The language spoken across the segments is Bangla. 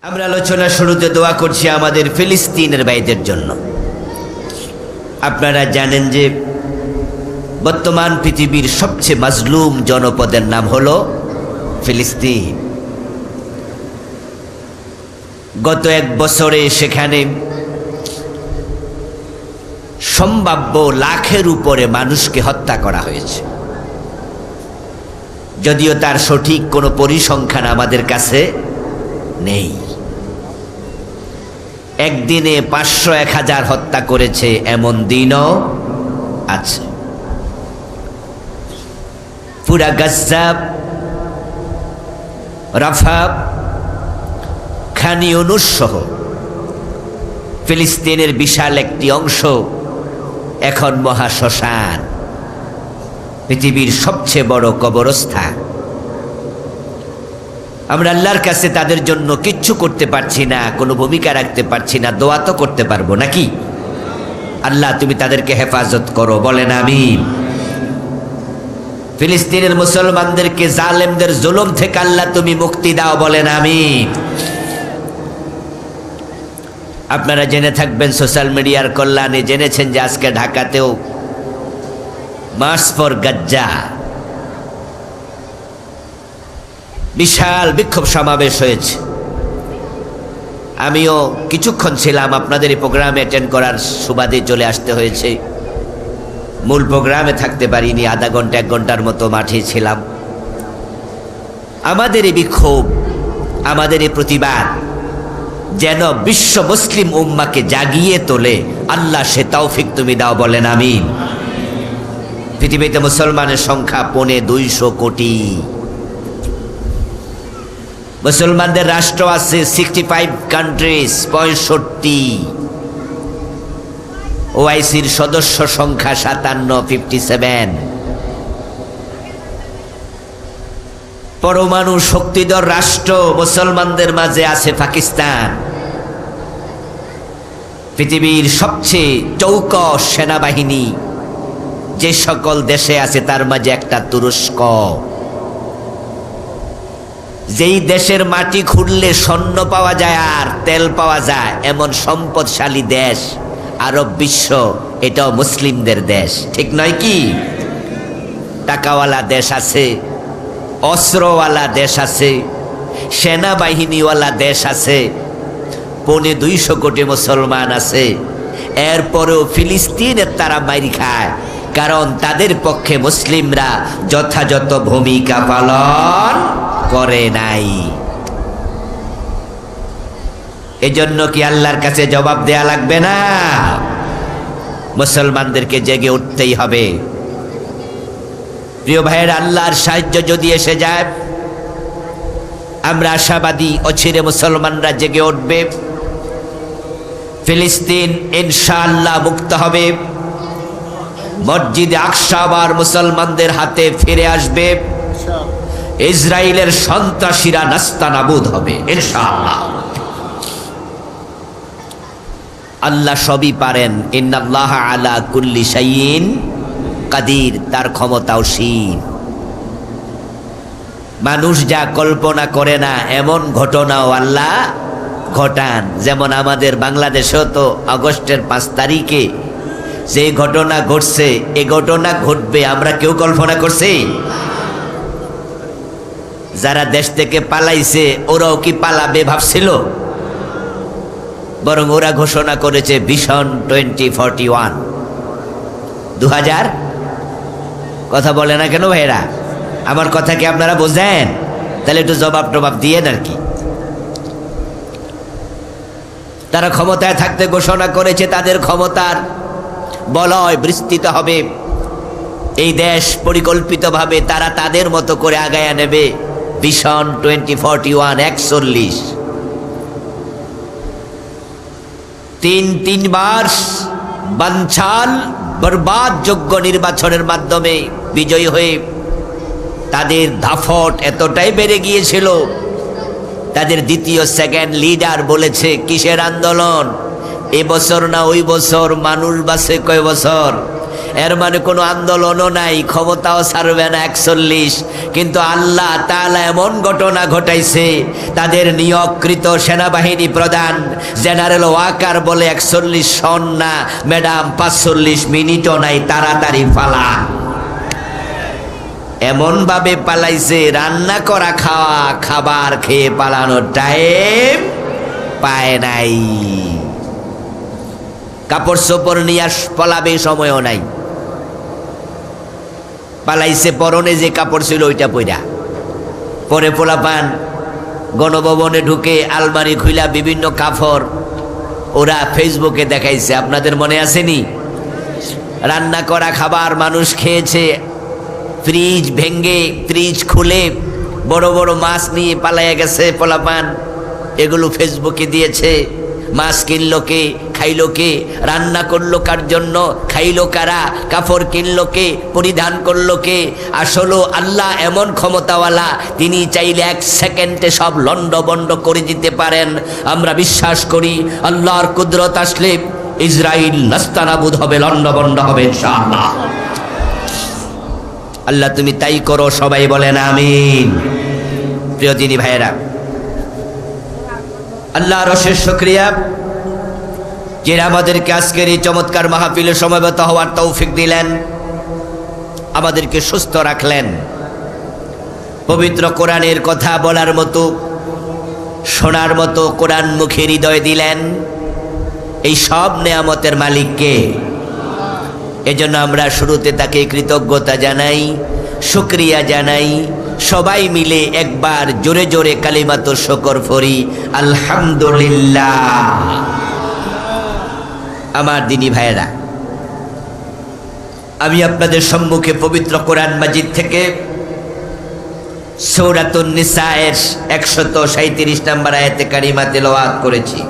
আমরা আলোচনা শুরুতে দোয়া করছি আমাদের ফিলিস্তিনের ভাইদের জন্য। আপনারা জানেন যে বর্তমান পৃথিবীর সবচেয়ে মাজলুম জনপদের নাম হলো ফিলিস্তিন। গত এক বছরে সেখানে সম্ভাব্য লাখের উপরে মানুষকে হত্যা করা হয়েছে, যদিও তার সঠিক কোনো পরিসংখ্যান আমাদের কাছে নেই। একদিনে 500-1000 হত্যা করেছে এমন দিনও আছে। পুরা গাজ্জা, রাফা, খান ইউনুস সহ ফিলিস্তিনের বিশাল একটি অংশ এখন মহাশ্মশান, পৃথিবীর সবচেয়ে বড় কবরস্থান। আমরা আল্লাহর কাছে তাদের জন্য কিচ্ছু করতে পারছি না, কোনো ভূমিকা রাখতে পারছি না, দোয়া তো করতে পারবো নাকি? আল্লাহ তুমি তাদেরকে হেফাজত করো, বলেন আমিন। ফিলিস্তিনের মুসলমানদেরকে জালেমদের জুলুম থেকে আল্লাহ তুমি মুক্তি দাও, বলেন আমিন। আপনারা জেনে থাকবেন, সোশ্যাল মিডিয়ার কল্যাণে জেনেছেন যে আজকে ঢাকাতেও মার্চ ফর গাজ্জা বিশাল বিক্ষোভ সমাবেশ হয়েছে। আমিও কিছুক্ষণ ছিলাম, আপনাদের এই প্রোগ্রামে অ্যাটেন্ড করার সুবাদে চলে আসতে হয়েছে। মূল প্রোগ্রামে থাকতে পারিনি, আধা ঘন্টা 1 ঘন্টার মতো মাঠে ছিলাম। আমাদের এই বিক্ষোভ, আমাদের এই প্রতিবাদ যেন বিশ্ব মুসলিম উম্মাকে জাগিয়ে তোলে, আল্লাহ সে তৌফিক তুমি দাও, বলেন আমিন। পৃথিবীতে মুসলমানের সংখ্যা 250 কোটি। মুসলমানদের রাষ্ট্র আছে 65 কান্ট্রিজ, 65। ওআইসির সদস্য সংখ্যা 57। পরমাণু শক্তিধর রাষ্ট্র মুসলমানদের মাঝে আছে পাকিস্তান। পৃথিবীর সবচেয়ে চৌকস সেনাবাহিনী যে সকল দেশে আছে তার মাঝে একটা তুরস্ক। যেই দেশের মাটি খুঁড়লে স্বর্ণ পাওয়া যায় আর তেল পাওয়া যায় এমন সম্পদশালী দেশ আরব বিশ্ব, এটাও মুসলিমদের দেশ, ঠিক নয় কি? টাকাওয়ালা দেশ আছে, অস্ত্রওয়ালা দেশ আছে, সেনাবাহিনীওয়ালা দেশ আছে, 250 কোটি মুসলমান আছে। এরপরেও ফিলিস্তিনের তারা মাইর খায়, কারণ তাদের পক্ষে মুসলিমরা যথাযথ ভূমিকা পালন করে নাই। এজন্য কি আল্লাহর কাছে জবাব দেয়া লাগবে না? মুসলমানদেরকে জেগে উঠতেই হবে। প্রিয় ভাইয়ের, আল্লাহর সাহায্য যদি এসে যায়, আমরা আশাবাদী অচিরে মুসলমানরা জেগে উঠবে। ফিলিস্তিন ইনশাআল্লাহ মুক্ত হবে। মসজিদে আকসা আবার মুসলমানদের হাতে ফিরে আসবে। ইসরায়েলের সন্ত্রাসীরা নাস্তানাবুদ হবে ইনশাআল্লাহ। আল্লাহ সবই পারেন। ইন্নাল্লাহা আলা কুল্লি শাইইন কাদির, তার ক্ষমতা অসীম। মানুষ যা কল্পনা করে না এমন ঘটনাও আল্লাহ ঘটান। যেমন আমাদের বাংলাদেশেও তো আগস্টের 5 তারিখে যে ঘটনা ঘটছে, এ ঘটনা ঘটবে আমরা কেউ কল্পনা করছি? যারা দেশ থেকে পালাইছে ওরাও কি পালাবে ভাবছিল? বরং ওরা ঘোষণা করেছে ভিশন 2041। 2000 কথা বলে না কেন ভাইরা? আমার কথা কি আপনারা বোঝেন? তাহলে একটু জবাব টবাব দিয়েন আর কি। তারা ক্ষমতায় থাকতে ঘোষণা করেছে তাদের ক্ষমতার বলয় বিস্তৃত হবে। এই দেশ পরিকল্পিতভাবে তারা তাদের মতো করে আগায়া নেবে। ভিশন 2041 41 তিনবার বানচাল বরবাদযোগ্য নির্বাচনের মাধ্যমে বিজয়ী হয়ে তাদের দাফট এতটাই বেড়ে গিয়েছিল, তাদের দ্বিতীয় সেকেন্ড লিডার বলেছে কিসের আন্দোলন, এবছর না ওই বছর, মানুষ বাঁচে কয় বছর, এর মানে কোনো আন্দোলনও নাই, ক্ষমতাও ছাড়বে না 41। কিন্তু আল্লাহ তাআলা এমন ঘটনা ঘটাইছে, তাদের নিয়োগকৃত সেনাবাহিনী প্রধান জেনারেল ওয়াকার বলে 41 সন না ম্যাডাম, 45 মিনিটও নাই, তাড়াতাড়ি পালা। এমন ভাবে পালাইছে, রান্না করা খাবার খেয়ে পালানোর টাইম পায় নাই। কাপড় চোপড় নিয়ে পলাবে সময়ও নাই, পালাইছে পরনে যে কাপড় ছিল ওইটা পইরা। পরে পোলাপান গণভবনে ঢুকে আলমারি খুইলা বিভিন্ন কাপড় ওরা ফেসবুকে দেখাইছে, আপনাদের মনে আসেনি? রান্না করা খাবার মানুষ খেয়েছে, ফ্রিজ ভেঙ্গে ফ্রিজ খুলে বড় বড় মাছ নিয়ে পালাইয়া গেছে পোলাপান, এগুলো ফেসবুকে দিয়েছে। মাছ কিনলো কে, খাইলো কে, রান্না করলো কার জন্য, খাইলো কারা, কাপড় কিনলো কে, পরিধান করলো কে? আসলে আল্লাহ এমন ক্ষমতাওয়ালা, তিনি চাইলে 1 সেকেন্ডে সব লন্ডভন্ড করে দিতে পারেন। আমরা বিশ্বাস করি আল্লাহর কুদরত আসলে ইসরাইল নাস্তানাবুদ হবে, লন্ডভন্ড হবে ইনশাআল্লাহ। আল্লাহ তুমি তাই করো, সবাই বলেন আমিন। প্রিয় দিনী ভাইয়েরা, আল্লাহর অশেষ শুকরিয়া যে আমাদেরকে আজকের এই চমৎকার মাহফিলে সমবেত হওয়ার তৌফিক দিলেন, আমাদেরকে সুস্থ রাখলেন, পবিত্র কোরআনের কথা বলার মতো, শোনার মতো কোরআন মুখে হৃদয় দিলেন। এই সব নেয়ামতের মালিককে, এজন্য আমরা শুরুতে তাকে কৃতজ্ঞতা জানাই, শুকরিয়া জানাই। সবাই মিলে একবার জোরে জোরে কালিমাতুশ শুকর পড়ি, আলহামদুলিল্লাহ। আমার দিনী ভাইয়েরা, আমি আপনাদের সম্মুখে পবিত্র কোরআন মাজিদ থেকে সূরাতুন নিসায়ের 137 নম্বর আয়াতে কারিমা তেলাওয়াত করেছি।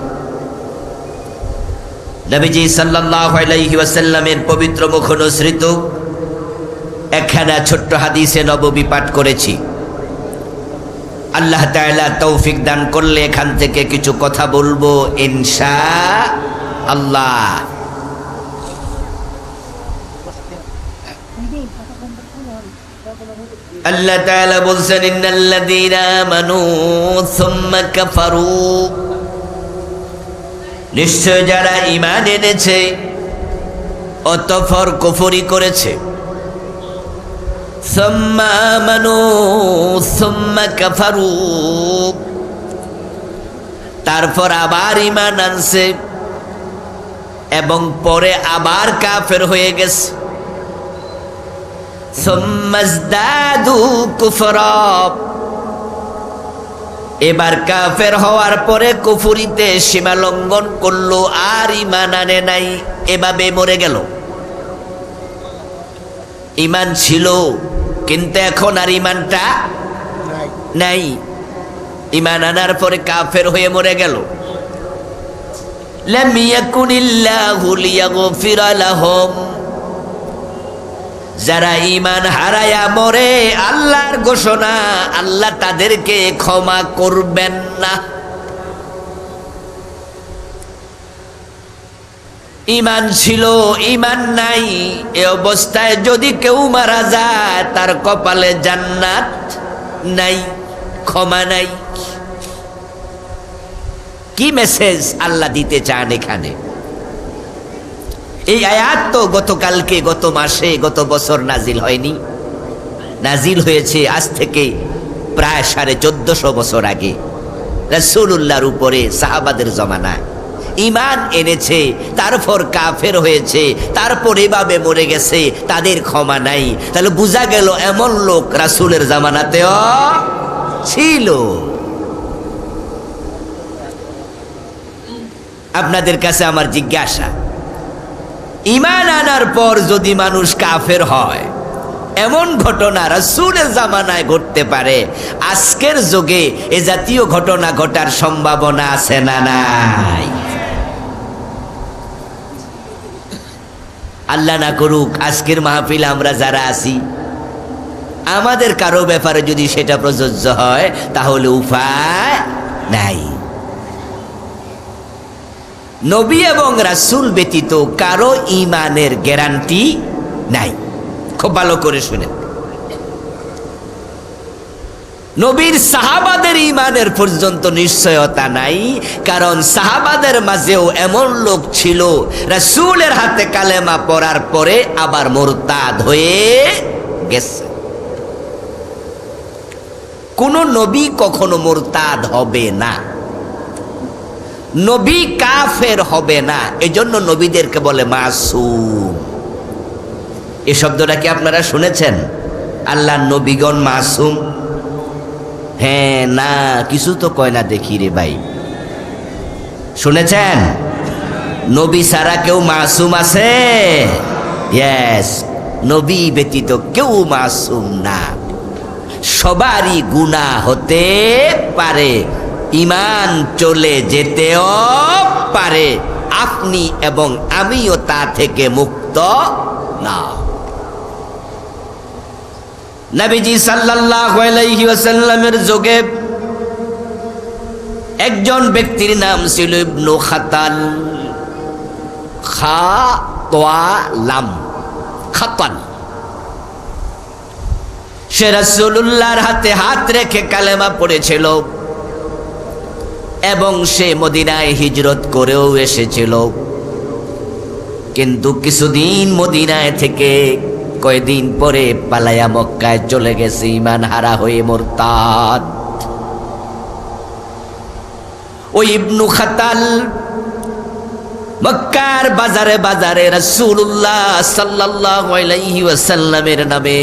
নবীজি সাল্লাল্লাহু আলাইহি ওয়াসাল্লামের পবিত্র মুখ অনুসৃত একখানা ছোট্ট হাদিসে নববী পাঠ করেছি। আল্লাহ তাআলা তৌফিক দান করলে এখান থেকে কিছু কথা বলবো ইনশাআল্লাহ। আল্লাহ তাআলা বলছেন, ইন্নাল্লাযীনা আমানু সুম্মা কাফারু, নিশ্চয় যারা ঈমান এনেছে অতঃপর কুফরি করেছে, সুম্মা আমানু সুম্মা কাফারু, তারপর আবার ঈমান আনছে এবং পরে আবার কাফের হয়ে গেছে, সুম্মাজদাদু কুফরা, এবার কাফের হওয়ার পরে কুফরিতে সীমা লঙ্ঘন করলো, আর ঈমান আনে নাই, এভাবে মরে গেল। ঈমান ছিল কিন্তু এখন আর ঈমানটা নাই, ঈমান আনার পরে কাফের হয়ে মরে গেল। লাম ইয়াকুনিল্লাহু লিয়াগফিরা লাহুম, যারা ঈমান হারায়া মরে, আল্লাহর ঘোষণা, আল্লাহ তাদেরকে ক্ষমা করবেন না। ঈমান ছিল, ঈমান নাই, এ অবস্থায় যদি কেউ মারা যায়, তার কপালে জান্নাত নাই, ক্ষমা নাই। কি মেসেজ আল্লাহ দিতে চান এখানে? এই আয়াত তো গতকালকে, গত মাসে, গত বছর নাজিল হয়নি, নাজিল হয়েছে আজ থেকে প্রায় 1450 বছর আগে রাসূলুল্লাহর উপরে, সাহাবাদের জমানায়। ঈমান এনেছে, তারপর কাফের হয়েছে, তারপর এভাবে মরে গেছে, তাদের ক্ষমা নাই। তাহলে বোঝা গেল এমন লোক রাসূলের জামানাতেও ছিল। আপনাদের কাছে আমার জিজ্ঞাসা, ঈমান আনার পর যদি মানুষ কাফের হয়, এমন ঘটনা রাসূলের জামানায় ঘটতে পারে, আজকের যুগে এ জাতীয় ঘটনা ঘটার সম্ভাবনা আছে না নাই? আল্লাহ না করুক আজকের মাহফিলে আমরা যারা আছি, আমাদের কারো ব্যাপারে যদি সেটা প্রযোজ্য হয়, তাহলে উপায় নাই। নবী এবং রাসূল ব্যতীত কারো ঈমানের গ্যারান্টি নাই। খুব ভালো করে শুনেন, নবীর সাহাবাদের ঈমানের পর্যন্ত নিশ্চয়তা নাই, কারণ সাহাবাদের মাঝেও এমন লোক ছিল রাসূলের হাতে কালেমা পড়ার পরে আবার মুরতাদ হয়ে গেছে। কোন নবী কখনো মুরতাদ হবে না, নবী কাফের হবে না, এজন্য নবীদেরকে বলে মাসুম। এই শব্দটা কি আপনারা শুনেছেন? আল্লাহর নবীগণ মাসুম? হ্যাঁ না, কিছু তো কয় না দেখি রে ভাই। শুনেছেন নবী ছাড়া কেউ মাসুম আছে? ইয়েস, নবী ব্যতীত কেউ মাসুম না। সবারই গুনাহ হতে পারে, ঈমান চলে যেতেও পারে, আপনি এবং আমিও তা থেকে মুক্ত না। নবীজি সাল্লাল্লাহু আলাইহি ওয়াসাল্লামের যুগে একজন ব্যক্তির নাম ছিল ইবনু খাতাল, খা তোয়া লাম খাতাল। সে রাসূলুল্লাহর হাতে হাত রেখে কালেমা পড়েছিল এবং সে মদিনায় হিজরত করেও এসেছিল, কিন্তু কিছুদিন মদিনায় থেকে কয়দিন পরে পালায়া মক্কায় চলে গেছে, ঈমান হারা হয়ে মুরতাদ। ওই ইবনু খাতাল মক্কার বাজারে বাজারে রাসূলুল্লাহ সাল্লাল্লাহু আলাইহি ওয়াসাল্লামের নামে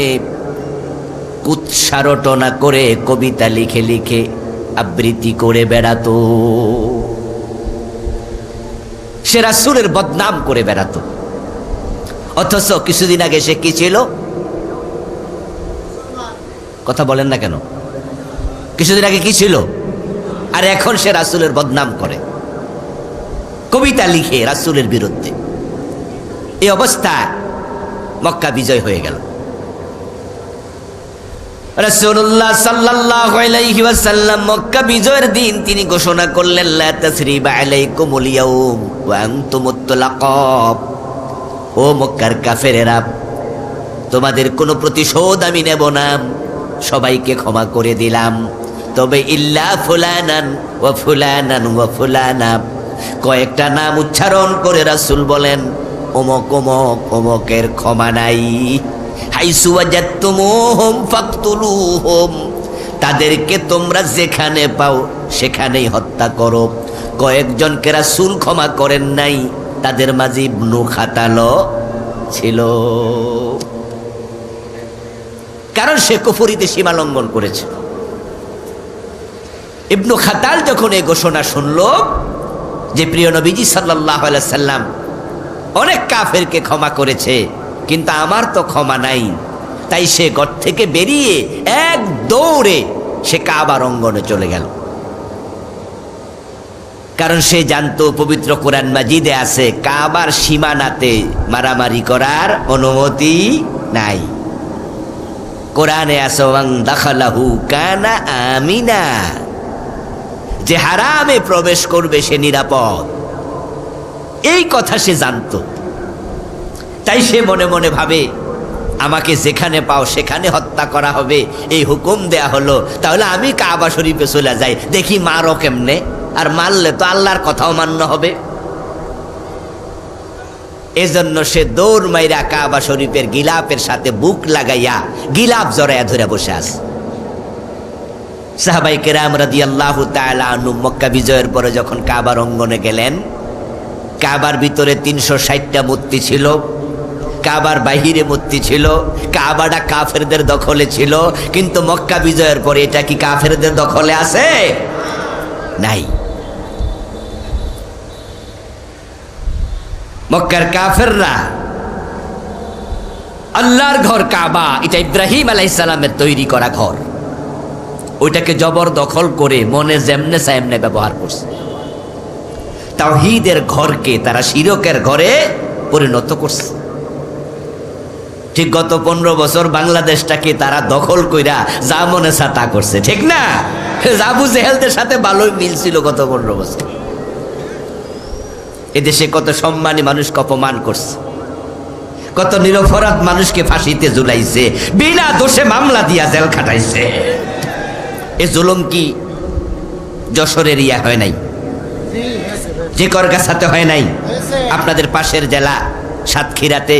কুৎসারটনা করে কবিতা লিখে লিখে আবৃত্তি করে বেড়াতো। সে রাসূলের বদনাম করে বেড়াতো, অথচ কিছুদিন আগে সে কি ছিল? কথা বলেন না কেন? কিছুদিন আগে কি ছিল? আর এখন সে রাসূলের বদনাম করে, কবিতা লিখে রাসূলের বিরুদ্ধে। এই অবস্থা মক্কা বিজয় হয়ে গেল। রাসূলুল্লাহ সাল্লাল্লাহু আলাইহি ওয়াসাল্লাম মক্কা বিজয়ের দিন তিনি ঘোষণা করলেন, লা তাসরিবা আলাইকুমুল ইয়াউম ওয়া আনতুমুত তুলাকা। ও মক্কার কাফেরেরা, তোমাদের কোনো প্রতিশোধ আমি নেব না, সবাইকে ক্ষমা করে দিলাম, তবে ইল্লা ফুলানান ওয়া ফুলানান ওয়া ফুলানা। কয়েকটা নাম উচ্চারণ করে রাসূল বলেন, অমক অমক অমকের ক্ষমা নাই। হাইসু ওয়াজাদতুমুহুম ফাকতুলুহুম, তাদেরকে তোমরা যেখানে পাও সেখানেই হত্যা করো। কয়েকজনকে রাসূল ক্ষমা করেন নাই, তাদের মাঝে ইবনু খাতালও ছিল, কারণ সে কুফরিতে সীমা লঙ্ঘন করেছে। ইবনু খাতাল যখন এই ঘোষণা শুনল যে প্রিয় নবীজি সাল্লাল্লাহু আলাইহি সাল্লাম অনেক কাফেরকে ক্ষমা করেছে, কিন্তু আমার তো ক্ষমা নাই, তাই সে ঘর থেকে বেরিয়ে এক দৌড়ে সে কাবার অঙ্গনে চলে গেল। কারণ সে জানতো পবিত্র কোরআন মাজিদে আছে কাবার সীমানাতে মারামারি করার অনুমতি নাই। কোরআনে আছে ওয়াং দাখালাহু কানা আমিনা, যে হারামে প্রবেশ করবে সে নিরাপদ। এই কথা সে জানতো, তাই সে মনে মনে ভাবে আমাকে যেখানে পাও সেখানে হত্যা করা হবে, এই হুকুম দেয়া হলো, তাহলে আমি কাবা শরীফে চলে যাই, দেখি মারো কেমনে, আর মারলে তো আল্লাহর কথাও মান্য হবে। এজন্য সে দৌড় মাইরা কাবা শরীফের গিলাফের সাথে বুক লাগাইয়া গিলাফ জড়াইয়া ধরে বসে আছে। সাহাবাই কেরাম রাদিয়াল্লাহু তাআলা আনহু মক্কা বিজয়ের পরে যখন কাবার অঙ্গনে গেলেন, কাবার ভিতরে 360টা মূর্তি ছিল, কাবার বাহিরে মূর্তি ছিল, কাবাটা কাফেরদের দখলে ছিল, কিন্তু মক্কা বিজয়ের পরে এটা কি কাফেরদের দখলে আছে? নাই। মক্কার কাফেররা আল্লাহর ঘর কাবা, এটা ইব্রাহিম আলাইহিস সালামের তৈরি করা ঘর, ওইটাকে জবরদখল করে মনে যেমনে সেমনে ব্যবহার করছে। তাওহীদের ঘরকে তারা শিরকের ঘরে পরিণত করছে। ঠিক গত 15 বছর বাংলাদেশটাকে তারা দখল কইরা যা মনে চা তা করছে, ঠিক না? আবু জেহেলদের সাথে ভালোই মিল ছিল গত 15 বছর। এদেশে কত সম্মানী মানুষকে অপমান করছে, কত নিরপরাধ মানুষকে ফাঁসিতে ঝুলাইছে, বিনা দোষে মামলা দিয়া জেল খাটাইছে। এ জুলুম কি যশোরের ইয়া হয় নাই? যে করগাছাতে হয় নাই? আপনাদের পাশের জেলা সাতক্ষীরাতে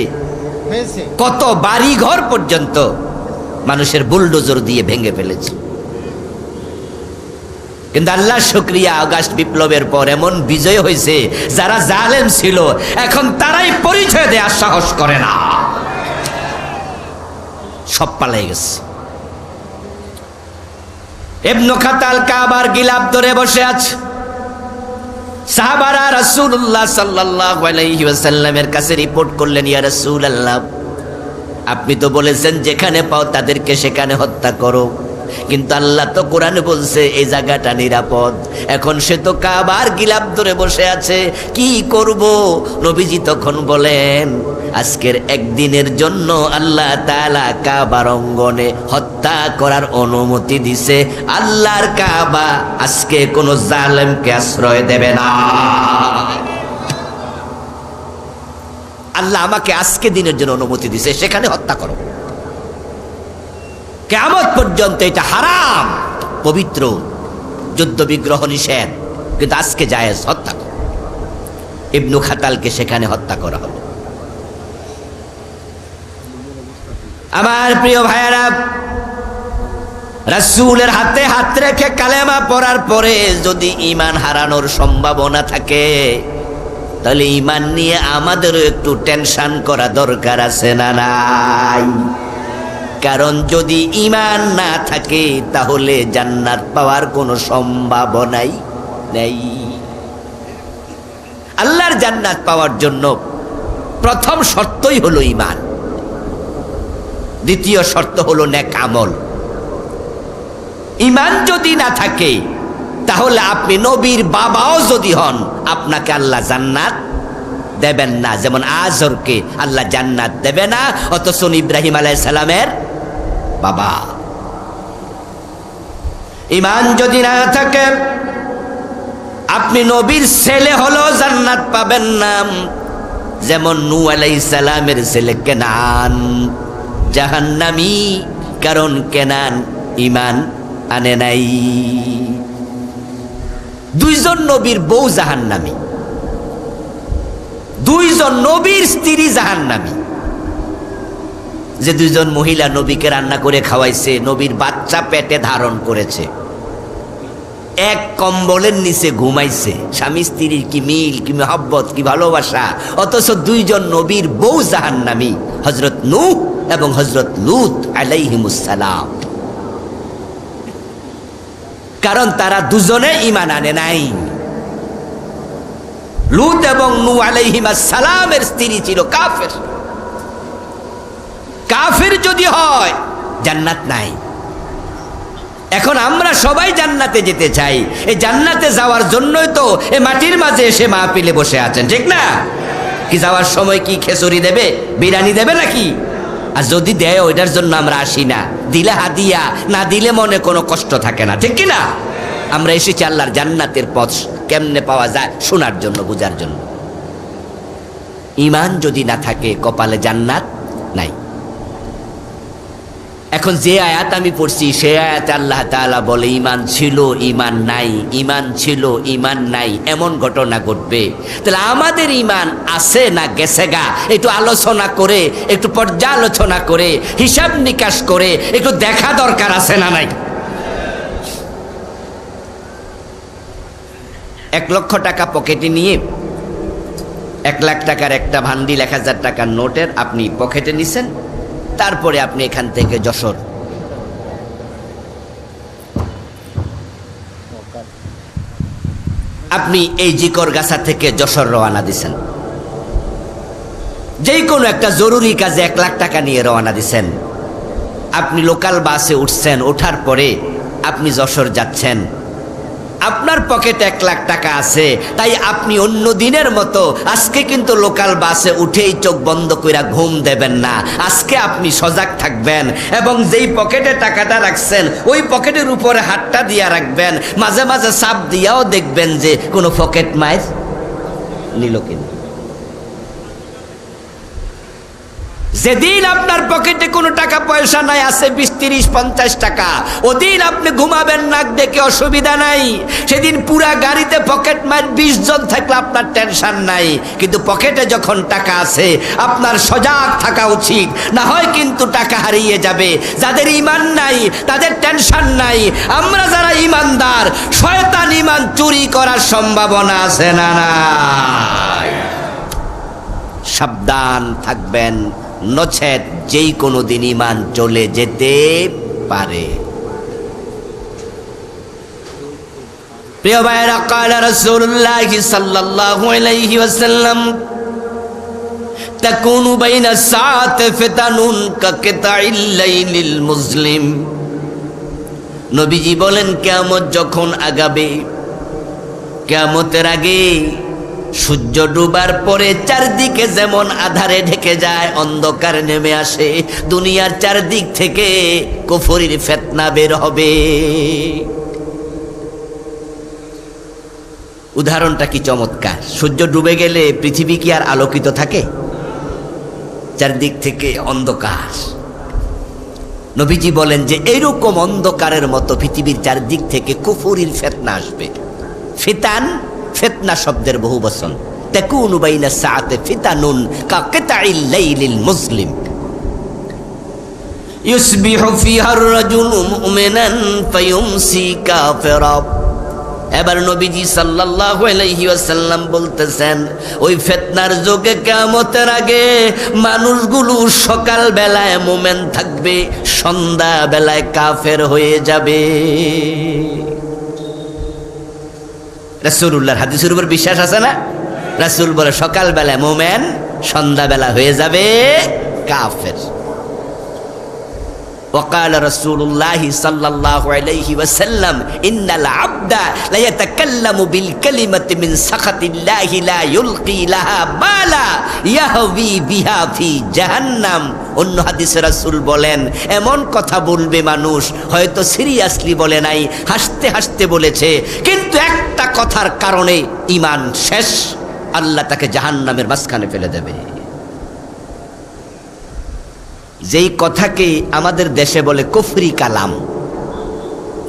কত বাড়ি ঘর পর্যন্ত মানুষের বুলডোজার দিয়ে ভেঙে ফেলেছে। কিন্তু আল্লাহ শুকরিয়া, আগস্ট বিপ্লবের পর এমন বিজয় হয়েছে, যারা জালেম ছিল এখন তারাই পরিচয় দেওয়ার সাহস করে না, সব পালাই গেছে। ইবনে খাতাল কাবার গিলাফ ধরে বসে আছে। সাহাবারা রাসূলুল্লাহ সাল্লাল্লাহু আলাইহি ওয়াসাল্লামের কাছে রিপোর্ট করলেন, ইয়া রাসূলুল্লাহ, আপনি তো বলেছেন যেখানে পাও তাদেরকে সেখানে হত্যা করো, কিন্তু আল্লাহ তো কোরআনে বলছে এই জায়গাটা নিরাপদ। এখন সে তো কাবার গিলাফ ধরে বসে আছে, কি করব? নবীজি তখন বলেন, আজকের একদিনের জন্য আল্লাহ তাআলা কাবার অঙ্গনে হত্যা করার অনুমতি দিছে। আল্লাহর কাবা আজকে কোনো জালেমকে আশ্রয় দেবে না। আল্লাহ আমাকে আজকে দিনের জন্য অনুমতি দিছে, সেখানে হত্যা করো। কিয়ামত পর্যন্ত এটা হারাম, পবিত্র, যুদ্ধ বিগ্রহ নিষেধ, কিন্তু আজকে জায়েজ, হত্যা করো। ইবনে খাতালকে সেখানে হত্যা করা হলো। আমার প্রিয় ভাইয়েরা, রাসূলের হাতে হাত রেখে কালেমা পড়ার পরে যদি ঈমান হারানোর সম্ভাবনা থাকে, তাহলে ঈমান নিয়ে আমাদেরও একটু টেনশন করা দরকার আছে না নাই? কারণ যদি ঈমান না থাকে তাহলে জান্নাত পাওয়ার কোনো সম্ভাবনাই নেই। আল্লাহর জান্নাত পাওয়ার জন্য প্রথম শর্তই হলো ঈমান, দ্বিতীয় শর্ত হলো নেক আমল। ঈমান যদি না থাকে তাহলে আপনি নবীর বাবাও যদি হন, আপনাকে আল্লাহ জান্নাত দেবেন না। যেমন আজরকে আল্লাহ জান্নাত দেবে না, অথচ ইব্রাহিম আলাইহিস সালামের বাবা। ঈমান যদি না থাকে আপনি নবীর ছেলে হলো জান্নাত পাবেন না। যেমন নূহ আলাইহিস সালামের ছেলে কেনান জাহান্নামী, কারণ কেনান ঈমান আনে নাই। দুইজন নবীর বউ জাহান্নামী, দুইজন নবীর স্ত্রী জাহান্নামী। যে দুইজন মহিলা নবীকে রান্না করে খাওয়াইছে, নবীর বাচ্চা পেটে ধারণ করেছে, এক কম্বলের নিচে ঘুমাইছে, স্বামী স্ত্রীর কি মিল, কি মহব্বত, কি ভালোবাসা, অথচ দুইজন নবীর বউ জাহান্নামী, হযরত নূহ এবং হযরত লূত আলাইহিমুস সালাম। কারণ তারা দুজনে ঈমান আনে নাই। লূত এবং নূহ আলাইহিমাস সালামের স্ত্রী ছিল কাফের। কাফের যদি হয় জান্নাত নাই। এখন আমরা সবাই জান্নাতে যেতে চাই, এই জান্নাতে যাওয়ার জন্যই তো এই মাটির মাঝে এসে মাহফিলে বসে আছেন, ঠিক না? কি যাওয়ার সময় কি খিচুড়ি দেবে, বিরিয়ানি দেবে নাকি? আর যদি দেয় ওইটার জন্য আমরা আসি না, দিলে হাদিয়া, না দিলে মনে কোনো কষ্ট থাকে না, ঠিক কি না? আমরা এসেছি আল্লাহর জান্নাতের পথ কেমনে পাওয়া যায় শোনার জন্য, বোঝার জন্য। ঈমান যদি না থাকে কপালে জান্নাত নাই। এখন যে আয়াত আমি পড়ছি সে আয়াতে আল্লাহ তাআলা বলে ঈমান ছিল ঈমান নাই, ঈমান ছিল ঈমান নাই, এমন ঘটনা ঘটবে। তাহলে আমাদের ঈমান আছে না গেছে গা, একটু আলোচনা করে, একটু পর্যালোচনা করে, হিসাব নিকাশ করে একটু দেখা দরকার আছে না নাই? 1 লক্ষ টাকা পকেটে নিয়ে 1 লাখ টাকার একটা ভান্ডিল 1000 টাকার নোটের আপনি পকেটে নিছেন, তারপরে আপনি এখান থেকে যশোর, আপনি এই জিকরগাছা থেকে যশোর রওনা দিছেন, যেই কোনো একটা জরুরি কাজে 1 লাখ টাকা নিয়ে রওনা দিছেন। আপনি লোকাল বাসে উঠছেন, ওঠার পরে আপনি যশোর যাচ্ছেন, আপনার পকেটে 1 লাখ টাকা আছে, তাই আপনি অন্য দিনের মতো আজকে কিন্তু লোকাল বাসে উঠেই চোখ বন্ধ কইরা ঘুম দেবেন না। আজকে আপনি সজাগ থাকবেন এবং যেই পকেটে টাকাটা রাখছেন ওই পকেটের উপরে হাতটা দিয়া রাখবেন, মাঝে মাঝে চাপ দিয়াও দেখবেন যে কোনো পকেট মাইর নিল কিনা। যেদিন আপনার পকেটে কোনো টাকা পয়সা নাই, আছে 20, 30, 50 টাকা, ওদিন আপনি ঘুমাবেন নাক ডেকে, অসুবিধা নাই। সেদিন পুরা গাড়িতে পকেট মার 20 জন থাকলে আপনার টেনশন নাই। কিন্তু পকেটে যখন টাকা আছে আপনার সজাগ থাকা উচিত, না হয় কিন্তু টাকা হারিয়ে যাবে। যাদের ঈমান নাই তাদের টেনশন নাই, আমরা যারা ঈমানদার, শয়তান ঈমান চুরি করার সম্ভাবনা আছে না নাই? সাবধান থাকবেন, নচেত যেই কোনো দিন ঈমান চলে যেতে পারে। প্রিয় ভাইরা, قال رسول الله صلى الله عليه وسلم تكون بين الساعة فتن كقطع الليل المظلم। নবীজি বলেন, কিয়ামত যখন আগাবে, কিয়ামতের আগে সূর্য ডুবার পরে চারদিকে যেমন আধারে ঢেকে যায়, অন্ধকার নেমে আসে, দুনিয়ার চারদিক থেকে কুফরির ফিতনা বের হবে। উদাহরণটা কি চমৎকার! সূর্য ডুবে গেলে পৃথিবী কি আর আলোকিত থাকে? চারদিক থেকে অন্ধকার। নবীজি বলেন যে এইরকম অন্ধকারের মতো পৃথিবীর চারদিক থেকে কুফরির ফিতনা আসবে। ফিতান, ফিতনা শব্দের বহু বচন। তাকুনু বাইনা সাআতি ফিতানুন কাকিতাইল লাইলিল মুসলিম ইউসবিহু ফিহা আর-রাজুলু মুমিনান ফায়ুমসি কাফিরা। এবার নবীজি সাল্লাল্লাহু আলাইহি ওয়াসাল্লাম বলতেছেন, ওই ফিতনার যুগে কিয়ামতের আগে মানুষগুলো সকাল বেলায় মুমিন থাকবে, সন্ধ্যা বেলায় কাফের হয়ে যাবে। রাসূলুল্লাহর হাদিসের উপর বিশ্বাস আছে না? রাসূল বলে সকাল বেলায় মুমিন, সন্ধ্যা বেলা হয়ে যাবে কাফের। وقال رسول الله صلى الله عليه وسلم إن العبد لا يتكلم بالكلمة من سخط الله لا يلقي لها بالا يهوي بها في جهنم। অন্য হাদিসে রাসূল বলেন, এমন কথা বলবে মানুষ, হয়তো সিরিয়াসলি বলে নাই, হাসতে হাসতে বলেছে, কিন্তু একটা কথার কারণে ঈমান শেষ, আল্লাহ তাকে জাহান্নামের মাঝখানে ফেলে দেবে। যেই কথাকে আমাদের দেশে বলে কুফরি কালাম।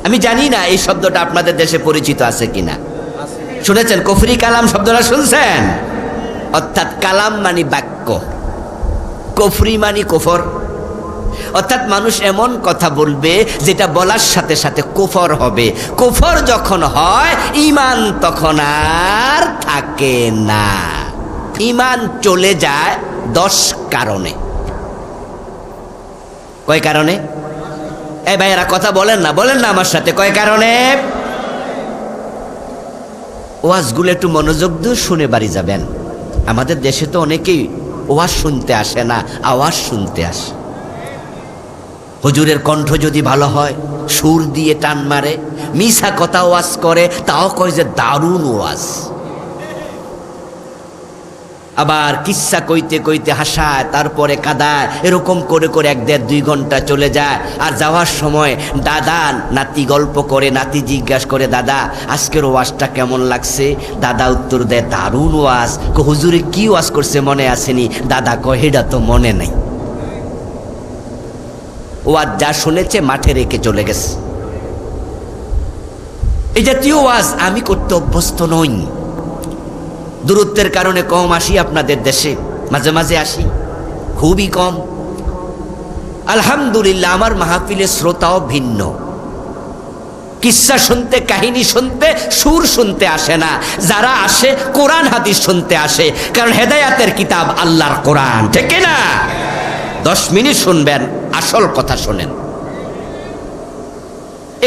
আমি জানি না এই শব্দটা আপনাদের দেশে পরিচিত আছে কিনা। শুনেছেন কুফরি কালাম শব্দটা? শুনছেন? অর্থাৎ কালাম মানে বাক্য, কুফরি মানে কুফর। অর্থাৎ মানুষ এমন কথা বলবে যেটা বলার সাথে সাথে কুফর হবে। কুফর যখন হয়, ঈমান তখন আর থাকে না। ঈমান চলে যায় 10 কারণে। কয় কারণে? এই ভাইয়েরা কথা বলেন না, বলেন না আমার সাথে, কয় কারণে? ওয়াজগুলো একটু মনোযোগ দিয়ে শুনে বাড়ি যাবেন। আমাদের দেশে তো অনেকেই ওয়াজ শুনতে আসে না, আওয়াজ শুনতে আসে। হুজুরের কণ্ঠ যদি ভালো হয়, সুর দিয়ে টান মারে, মিছা কথা ওয়াজ করে, তাও কয় যে দারুণ ওয়াজ। আবার কিচ্ছা কইতে কইতে হাসায়, তারপরে কাঁদায়, এরকম করে করে 1-1.5-2 ঘন্টা চলে যায়। আর যাওয়ার সময় দাদা নাতি গল্প করে, নাতি জিজ্ঞাসা করে, দাদা আজকের ওয়াজটা কেমন লাগছে? দাদা উত্তর দেয়, দারুণ ওয়াজ। হুজুরে কি ওয়াজ করছে মনে আসেনি? দাদা কয়, এটা তো মনে নাই। ওয়াজ যা শুনেছে মাঠে রেখে চলে গেছে। এই জাতীয় ওয়াজ আমি করতে অভ্যস্ত নই। দূরত্বের কারণে কম আসি আপনাদের দেশে, মাঝে মাঝে আসি, খুবই কম। আলহামদুলিল্লাহ, আমার মাহফিলের শ্রোতাও ভিন্ন। কিসসা শুনতে, কাহিনী শুনতে, সুর শুনতে আসে না। যারা আসে কোরআন হাদিস শুনতে আসে, কারণ হেদায়াতের কিতাব আল্লাহর কোরআন, ঠিক না? 10 মিনিট শুনবেন, আসল কথা শোনেন।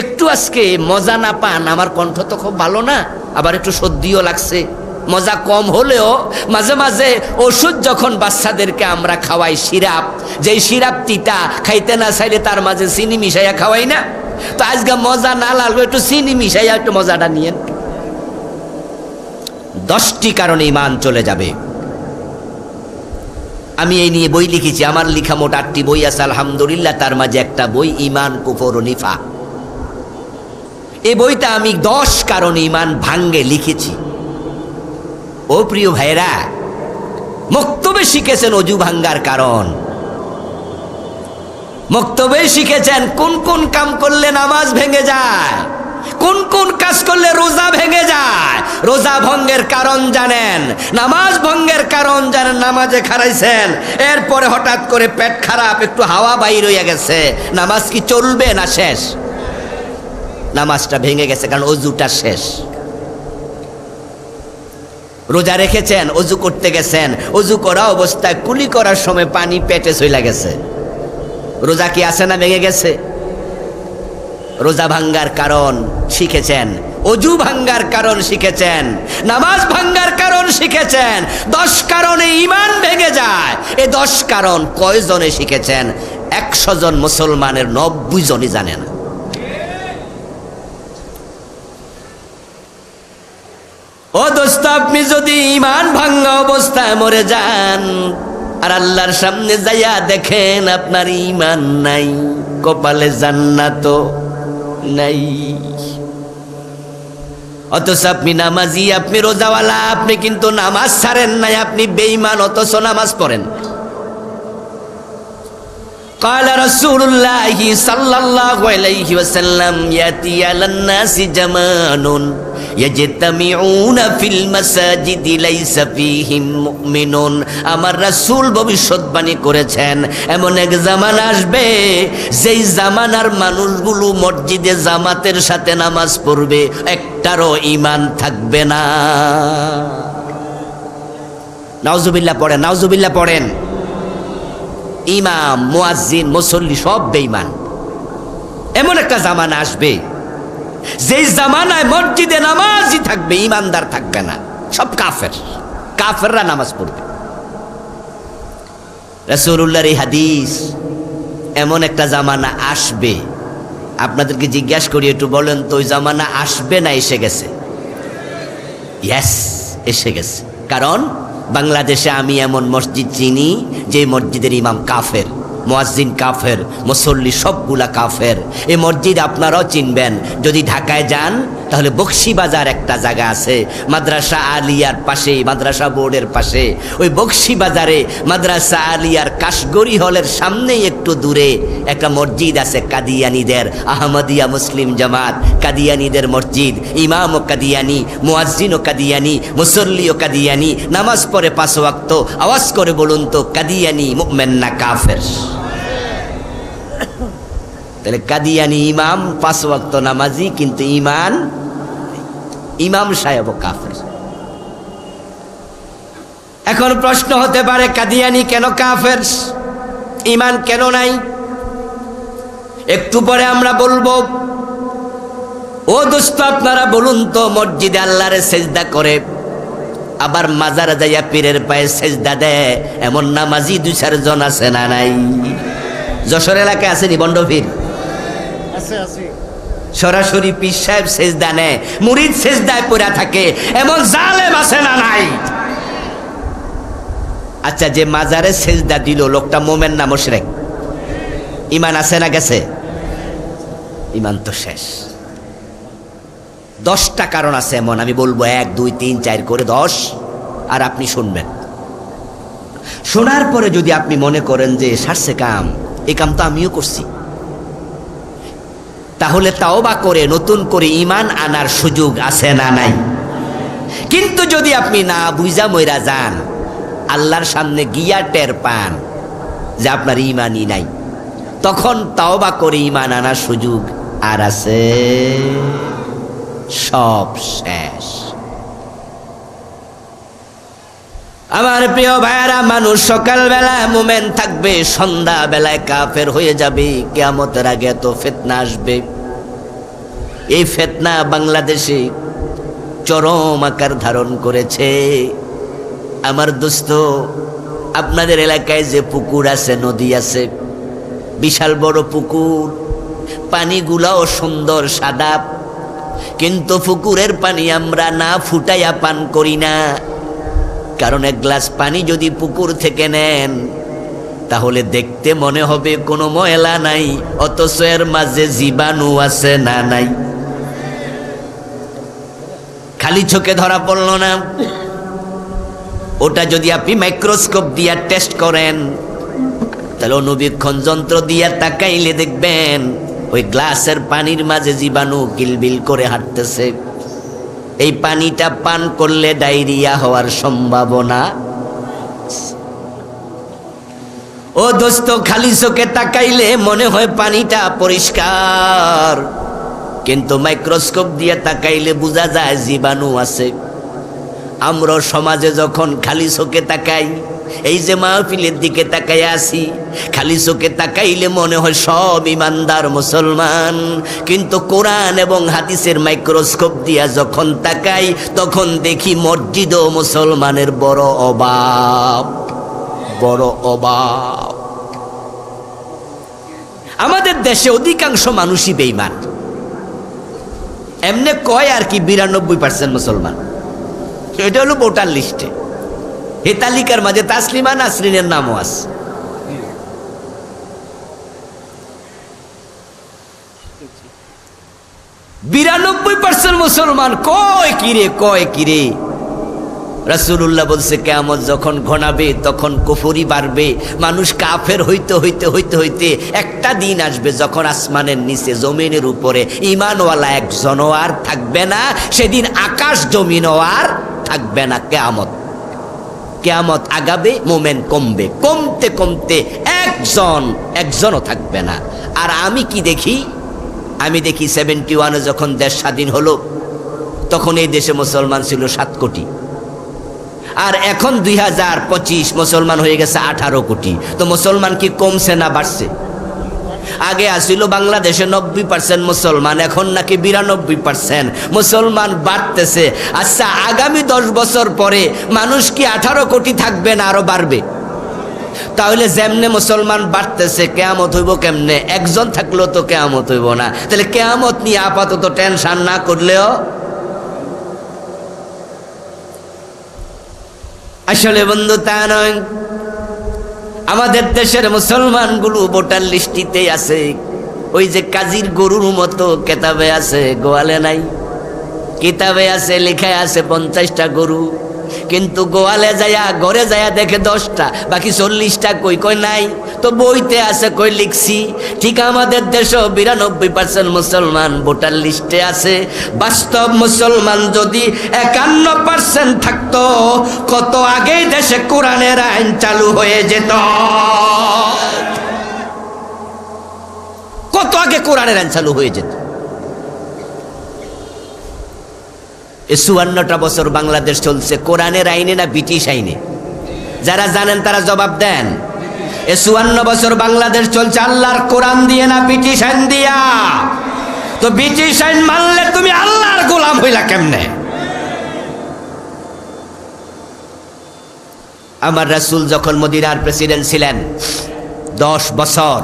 একটু আজকে মজা না পান, আমার কণ্ঠ তো খুব ভালো না, আবার একটু সর্দিও লাগছে। মজা কম হলেও মাঝে মাঝে ওষুধ যখন বাচ্চাদেরকে আমরা খাওয়াই, সিরাপ, যেই সিরাপ তিতা, খাইতে না চাইলে তার মাঝে চিনি মিশাইয়া খাওয়াই না, তো আজকে মজা না লাগবে, একটু চিনি মিশাইয়া একটু মজাটা নিয়েন। 10টি কারণে ঈমান চলে যাবে। আমি এই নিয়ে বই লিখেছি, আমার লেখা মোট 8টি বই আছে আলহামদুলিল্লাহ। তার মাঝে একটা বই ঈমান, কুফর ও নিফাক। এই বইটা আমি 10 কারণে ঈমান ভাঙ্গে লিখেছি। ও প্রিয় ভাইরা, মক্তবে শিখেছেন অজু ভাঙ্গার কারণ, মক্তবে শিখেছেন কোন কোন কাম করলে নামাজ ভেঙে যায়, কোন কোন কাজ করলে রোজা ভেঙে যায়। রোজা ভঙ্গের কারণ জানেন, নামাজ ভঙ্গের কারণ জানেন। নামাজে খারাইছেন, এরপরে হঠাৎ করে পেট খারাপ, একটু হাওয়া বাইর হয়ে গেছে, নামাজ কি চলবে না শেষ? নামাজটা ভেঙে গেছে, কারণ অজুটা শেষ। রোজা রেখেছেন, অজু করতে গেছেন, অজু করা অবস্থায় কুলি করার সময় পানি পেটে চলে গেছে, রোজা কি আছে না ভেঙে গেছে? রোজা ভাঙ্গার কারণ শিখেছেন, অজু ভাঙ্গার কারণ শিখেছেন, নামাজ ভাঙ্গার কারণ শিখেছেন। 10 কারণে ঈমান ভেঙে যায়। এই 10 কারণ কয়জনে শিখেছেন? 100 জন মুসলমানের 90 জনই জানে না। ও দোস্ত, আপনি যদি ঈমান ভাঙ্গা অবস্থায় মরে যান আর আল্লাহর সামনে যাইয়া দেখেন আপনার ঈমান নাই, কপালে জান্নাত নাই, অথচ আপনি নামাজি, আপনি রোজাওয়ালা, আপনি কিন্তু নামাজ ছাড়েন নাই, আপনি বেঈমান, অথচ নামাজ পড়েন। قال رسول الله صلى الله عليه وسلم يأتي على الناس زمان يجتمعون في المساجد ليس فيهم مؤمنون। আমার রাসূল ভবিষ্যৎবাণী করেছেন এমন এক জামানা আসবে, যেই জামানার মানুষগুলো মসজিদে জামাতের সাথে নামাজ পড়বে, একটারও ঈমান থাকবে না। নাউজুবিল্লাহ পড়েন, নাউজুবিল্লাহ পড়েন। ইমাম, মুয়াজ্জিন, মুসল্লি সব বেঈমান। এমন একটা জামানা আসবে যেই জামানায় মসজিদে নামাজই থাকবে, ইমানদার থাকবে না, সব কাফের। কাফেররা নামাজ পড়বে। রাসূলুল্লাহর এই হাদিস, এমন একটা জামানা আসবে। আপনাদেরকে জিজ্ঞাসা করি, একটু বলেন তো, ওই জামানা আসবে না এসে গেছে? ইয়েস, এসে গেছে। কারণ বাংলাদেশে আমি এমন মসজিদ চিনি যে মসজিদের ইমাম কাফের, মুয়াজ্জিন কাফের, মুসল্লি সবগুলা কাফের। এই মসজিদ আপনারাও চিনবেন। যদি ঢাকায় যান তাহলে বকশীবাজার একটা জায়গা আছে, মাদ্রাসা আলিয়ার পাশে, মাদ্রাসা বোর্ডের পাশে। ওই বকশীবাজারে মাদ্রাসা আলিয়ার কাশগড়ি হলের সামনেই একটু দূরে একটা মসজিদ আছে কাদিয়ানীদের, আহমদিয়া মুসলিম জামাত কাদিয়ানীদের মসজিদ। ইমামও কাদিয়ানী, মুয়াজ্জিনও কাদিয়ানী, মুসল্লিও কাদিয়ানী, নামাজ পড়ে 5 ওয়াক্ত। আওয়াজ করে বলুন তো, কাদিয়ানী মুমিন না কাফের? তাহলে কাদিয়ানী ইমাম 5 ওয়াক্ত নামাজি, কিন্তু ঈমান, ইমাম সাহেব কাফের। এখন প্রশ্ন হতে পারে, কাদিয়ানী কেন কাফের, ঈমান কেন নাই? একটু পরে আমরা বলবো। ও দোস্ত, আপনারা বলুন তো, মসজিদে আল্লাহরে সেজদা করে, আবার মাজারে যাইয়া পীরের পায়ে সেজদা দেয়, এমন নামাজি 2-4 জন আছে না নাই? যশোর এলাকায় আছে নি বন্ড পীর? সরাসরি পীর সাহেব সেজদা নেয়, মুরিদ সেজদায় পড়া থাকে, এমন জালেম আছে না নাই? আচ্ছা, যে মাজারে সেজদা দিল, লোকটা মোমেন না মুশরিক? ঈমান আছে না গেছে? ঈমান তো শেষ। 10টা কারণ আছে এমন, আমি বলবো 1, 2, 3, 4 করে 10, আর আপনি শুনবেন। শোনার পরে যদি আপনি মনে করেন যে সারছে কাম, এই কাম তো আমিও করছি, তাহলে তাওবা করে নতুন করে ঈমান আনার সুযোগ আছে না নাই? কিন্তু যদি আপনি না বুঝা মইরা যান, আল্লাহর সামনে গিয়া টের পান যে আপনার ঈমানই নাই, তখন তাওবা করে ঈমান আনার সুযোগ আর আছে? সব শেষ। আমার প্রিয় ভাইয়েরা, মানুষ সকালবেলায় মুমিন থাকবে, সন্ধ্যা বেলায় কাফের হয়ে যাবে। কিয়ামতের আগে এত ফিতনা আসবে। এই ফিতনা বাংলাদেশে চরম আকার ধারণ করেছে। আমার দোস্ত, আপনাদের এলাকায় যে পুকুর আছে, নদী আছে, বিশাল বড় পুকুর, পানিগুলাও সুন্দর সাদা, কিন্তু পুকুরের পানি আমরা না ফুটাইয়া পান করি না। কারণ 1 গ্লাস পানি যদি পুকুর থেকে নেন, তাহলে দেখতে মনে হবে কোনো ময়লা নাই, অথচ এর মাঝে জীবাণু আছে না নাই? খালি চোখে ধরা পড়ল না। ওটা যদি আপনি মাইক্রোস্কোপ দিয়ে টেস্ট করেন, তাহলে অনুবীক্ষণ যন্ত্র দিয়ে তাকাইলে দেখবেন ওই গ্লাসের পানির মাঝে জীবাণু কিলবিল করে হাঁটতেছে। এই পানিটা পান করলে ডায়রিয়া হওয়ার সম্ভাবনা। ও দোস্ত, খালি চোখে তাকাইলে মনে হয় পানিটা পরিষ্কার, কিন্তু মাইক্রোস্কোপ দিয়ে তাকাইলে বোঝা যায় জীবাণু আছে। আমরা সমাজে যখন খালি চোখে তাকাই, এই যে মাহফিলের দিকে তাকাই আসি, খালি চোখে তাকাইলে মনে হয় সব ইমানদার মুসলমান, কিন্তু কোরআন এবং হাদিসের মাইক্রোস্কোপ দিয়া যখন তাকাই তখন দেখি মসজিদ ও মুসলমানের বড় অভাব, বড় অভাব। আমাদের দেশে অধিকাংশ মানুষই বেঈমান। এমনে কয় আর কি 92% মুসলমান, এটা হলো ভোটার লিস্টে। এই তালিকার মাঝে তাসলিমা নাসরিনের নামও আছে। %92 মুসলমান কয় কিরে, কয় কিরে। রাসূলুল্লাহ বলছে কিয়ামত যখন ঘনাবে তখন কুফরি বাড়বে, মানুষ কাফের হইতে হইতে হইতে হইতে একটা দিন আসবে যখন আসমানের নিচে জমিনের উপরে ঈমানওয়ালা একজনও আর থাকবে না। সেদিন আকাশ জমিনও আর থাকবে না। কিয়ামত আগাবে, মোমেন কমবে, কমতে কমতে একজনও থাকবে না। আর আমি কি দেখি? আমি দেখি 71-এ যখন দেশ স্বাধীন হলো তখন এই দেশে মুসলমান ছিল 7 কোটি, আর এখন 2025 মুসলমান হয়ে গেছে 18 কোটি। তো মুসলমান কি কমছে না বাড়ছে? আগে আসিল বাংলাদেশে 90% মুসলমান, এখন নাকি 92% মুসলমান বাড়তেছে। আচ্ছা, আগামী 10 বছর পরে মানুষ কি 18 কোটি থাকবে না আরো বাড়বে? তাহলে যেমনে মুসলমান বাড়তেছে কিয়ামত হইব কেমনে? একজন থাকলেও তো কিয়ামত হইব না। তাহলে কিয়ামত নিয়ে আপাতত টেনশন না করলেও আসলে বন্ধু তা নয়। আমাদের দেশের মুসলমানগুলো ভোটার লিস্টিতে আছে, ওই যে কাজীর গরুর মতো কেতাবে আছে, গোয়ালে নাই। কিতাবে আছে, লেখায় আছে 50টা গরু, কিন্তু গোয়ালে যায়া ঘরে যায়া দেখে 10টা, বাকি 40টা কই কই নাই। তো বইতে আছে কই লিখছি। ঠিক আমাদের দেশও 92% মুসলমান ভোটার লিস্টে আছে। বাস্তব মুসলমান যদি 51% থাকতো, কত আগেই দেশে কোরআনের আইন চালু হয়ে যেত, কত আগে কোরআনের আইন চালু হয়ে যেত। 54টা বছর বাংলাদেশ চলছে কোরআনের আইনে না ব্রিটিশ আইনে? যারা জানেন তারা জবাব দেন। 54 বছর বাংলাদেশ চলছে আল্লাহর কোরআন দিয়ে না ব্রিটিশ আইন দিয়া? তো ব্রিটিশ আইন মানলে তুমি আল্লাহর গোলাম হইলা কেমনে? আমার রাসূল যখন মদিনার প্রেসিডেন্ট ছিলেন 10 বছর,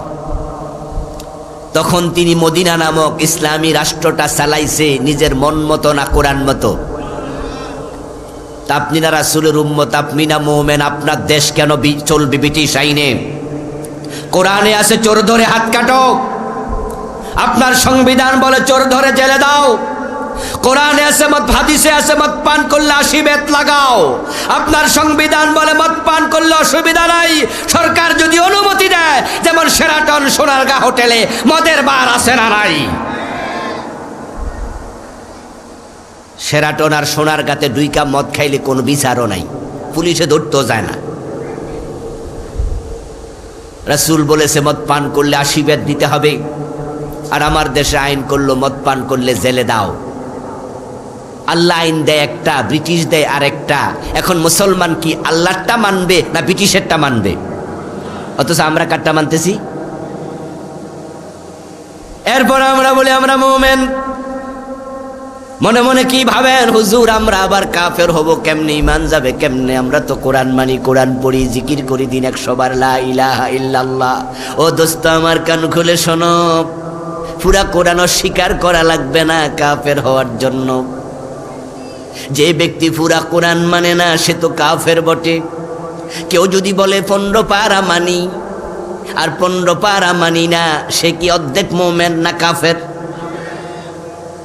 তখন তিনি মদিনা নামক ইসলামী রাষ্ট্রটা চালাইছে নিজের মন মতো না কোরআন মতো? তা আপনি না রাসূলের উম্মত, আপনি না মুমিন, আপনার দেশ কেন চলবে ব্রিটিশ আইনে? কোরআনে আছে চোর ধরে হাত কাটো, আপনার সংবিধান বলে চোর ধরে জেলে দাও। কোরআনে আছে মদ, হাদিসে আছে মদ পান করলে 80 বেত লাগাও। আপনার সংবিধান বলে মদ পান করলে অসুবিধা নাই, সরকার যদি অনুমতি দেয়। যেমন শেরাটন সোনারগাঁ হোটেলে মদের বার আছে না নাই? শেরাটন আর সোনারগাঁতে 2 কাপ মদ খাইলে কোনো বিচারও নাই, পুলিশে ধরতেও যায় না। রাসূল বলেছে মদ পান করলে 80 বেত দিতে হবে, আর আমার দেশে আইন করলো মদ পান করলে জেলে দাও। আল্লাহ আইন দেয় একটা, ব্রিটিশ দেয় আরেকটা। এখন মুসলমান কি আল্লাহরটা মানবে না ব্রিটিশেরটা মানবে? অথচ আমরা কারটা মানতেছি। এরপর আমরা বলি আমরা মুমিন। মনে মনে কি ভাবেন, হুজুর আমরা আবার কাফের হব কেমনে, ঈমান যাবে কেমনে? আমরা তো কোরআন মানি, কোরআন পড়ি, জিকির করি দিন 100 বার লা ইলাহা ইল্লাল্লাহ। ও দোস্ত আমার কান খুলে শোনো, পুরা কোরআন স্বীকার করা লাগবে না কাফের হওয়ার জন্য। যে ব্যক্তি পুরা কোরআন মানে না সে তো কাফের বটে। কেউ যদি বলে 15 পারা মানি আর 15 পারা মানি না, সে কি অর্ধেক মুমিন না কাফের?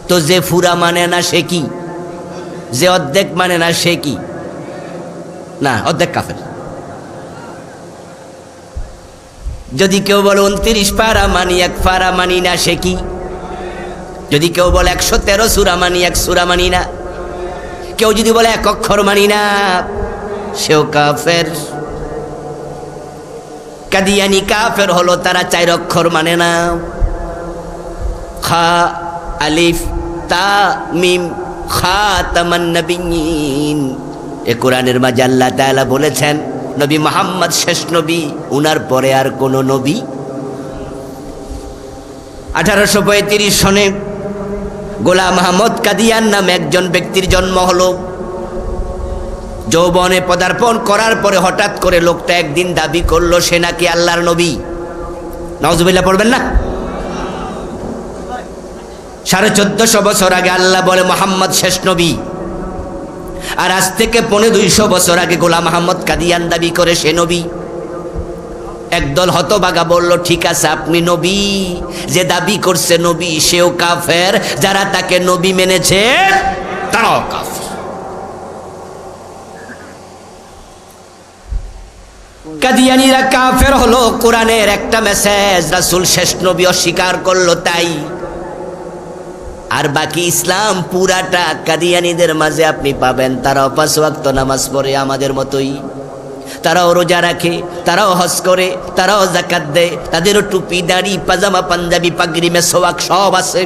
তো যে পুরা মানে না সে কি? যে অর্ধেক মানে না সে কি? না, অর্ধেক কাফের। যদি কেউ বলে 29 পারা মানি, 1 পারা মানি না, সে কি? যদি কেউ বলে 113 সূরা মানি, 1 সূরা মানি না, কেউ যদি বলে 1 অক্ষর মানি না, সেও কাফের। কাদিয়ানি কাফের হলো তারা 4 অক্ষর মানে না। খা আলিফ তা মিম খাতামান নবিয়্যিন। এ কোরআনের মাঝে আল্লাহ তাআলা বলেছেন নবী মুহাম্মদ শেষ নবী, উনার পরে আর কোন নবী। 1835 সনে গোলাম আহমদ কাদিয়ান নামে একজন ব্যক্তির জন্ম হলো। যৌবনে পদার্পণ করার পরে হঠাৎ করে লোকটা একদিন দাবি করলো সে নাকি আল্লাহর নবী। নাউজুবিল্লাহ পড়বেন না? 1450 বছর আগে আল্লাহ বলে মুহাম্মদ শেষ নবী, আর আজ থেকে 250 বছর আগে গোলাম আহমদ কাদিয়ান দাবি করে সে নবী। একদল হতভাগা বলল ঠিক আছে আপনি নবী, যে দাবি করছে নবী সেও কাফের, যারা তাকে নবী মেনেছে তারাও কাফের। কাদিয়ানীরা কাফের হলো কোরআনের একটা মেসেজ রাসূল শেষ নবী অস্বীকার করলো তাই। আর বাকি ইসলাম পুরাটা কাদিয়ানীদের মাঝে আপনি পাবেন। তারাও 5 ওয়াক্ত নামাজ পড়ে আমাদের মতোই, তারাও রোজা রাখে, তারাও হজ করে, তারাও যাকাত দেয়, তাদেরও টুপি দাড়ি পাজামা পাঞ্জাবি পাগড়ি মেসওয়াক সব আছে।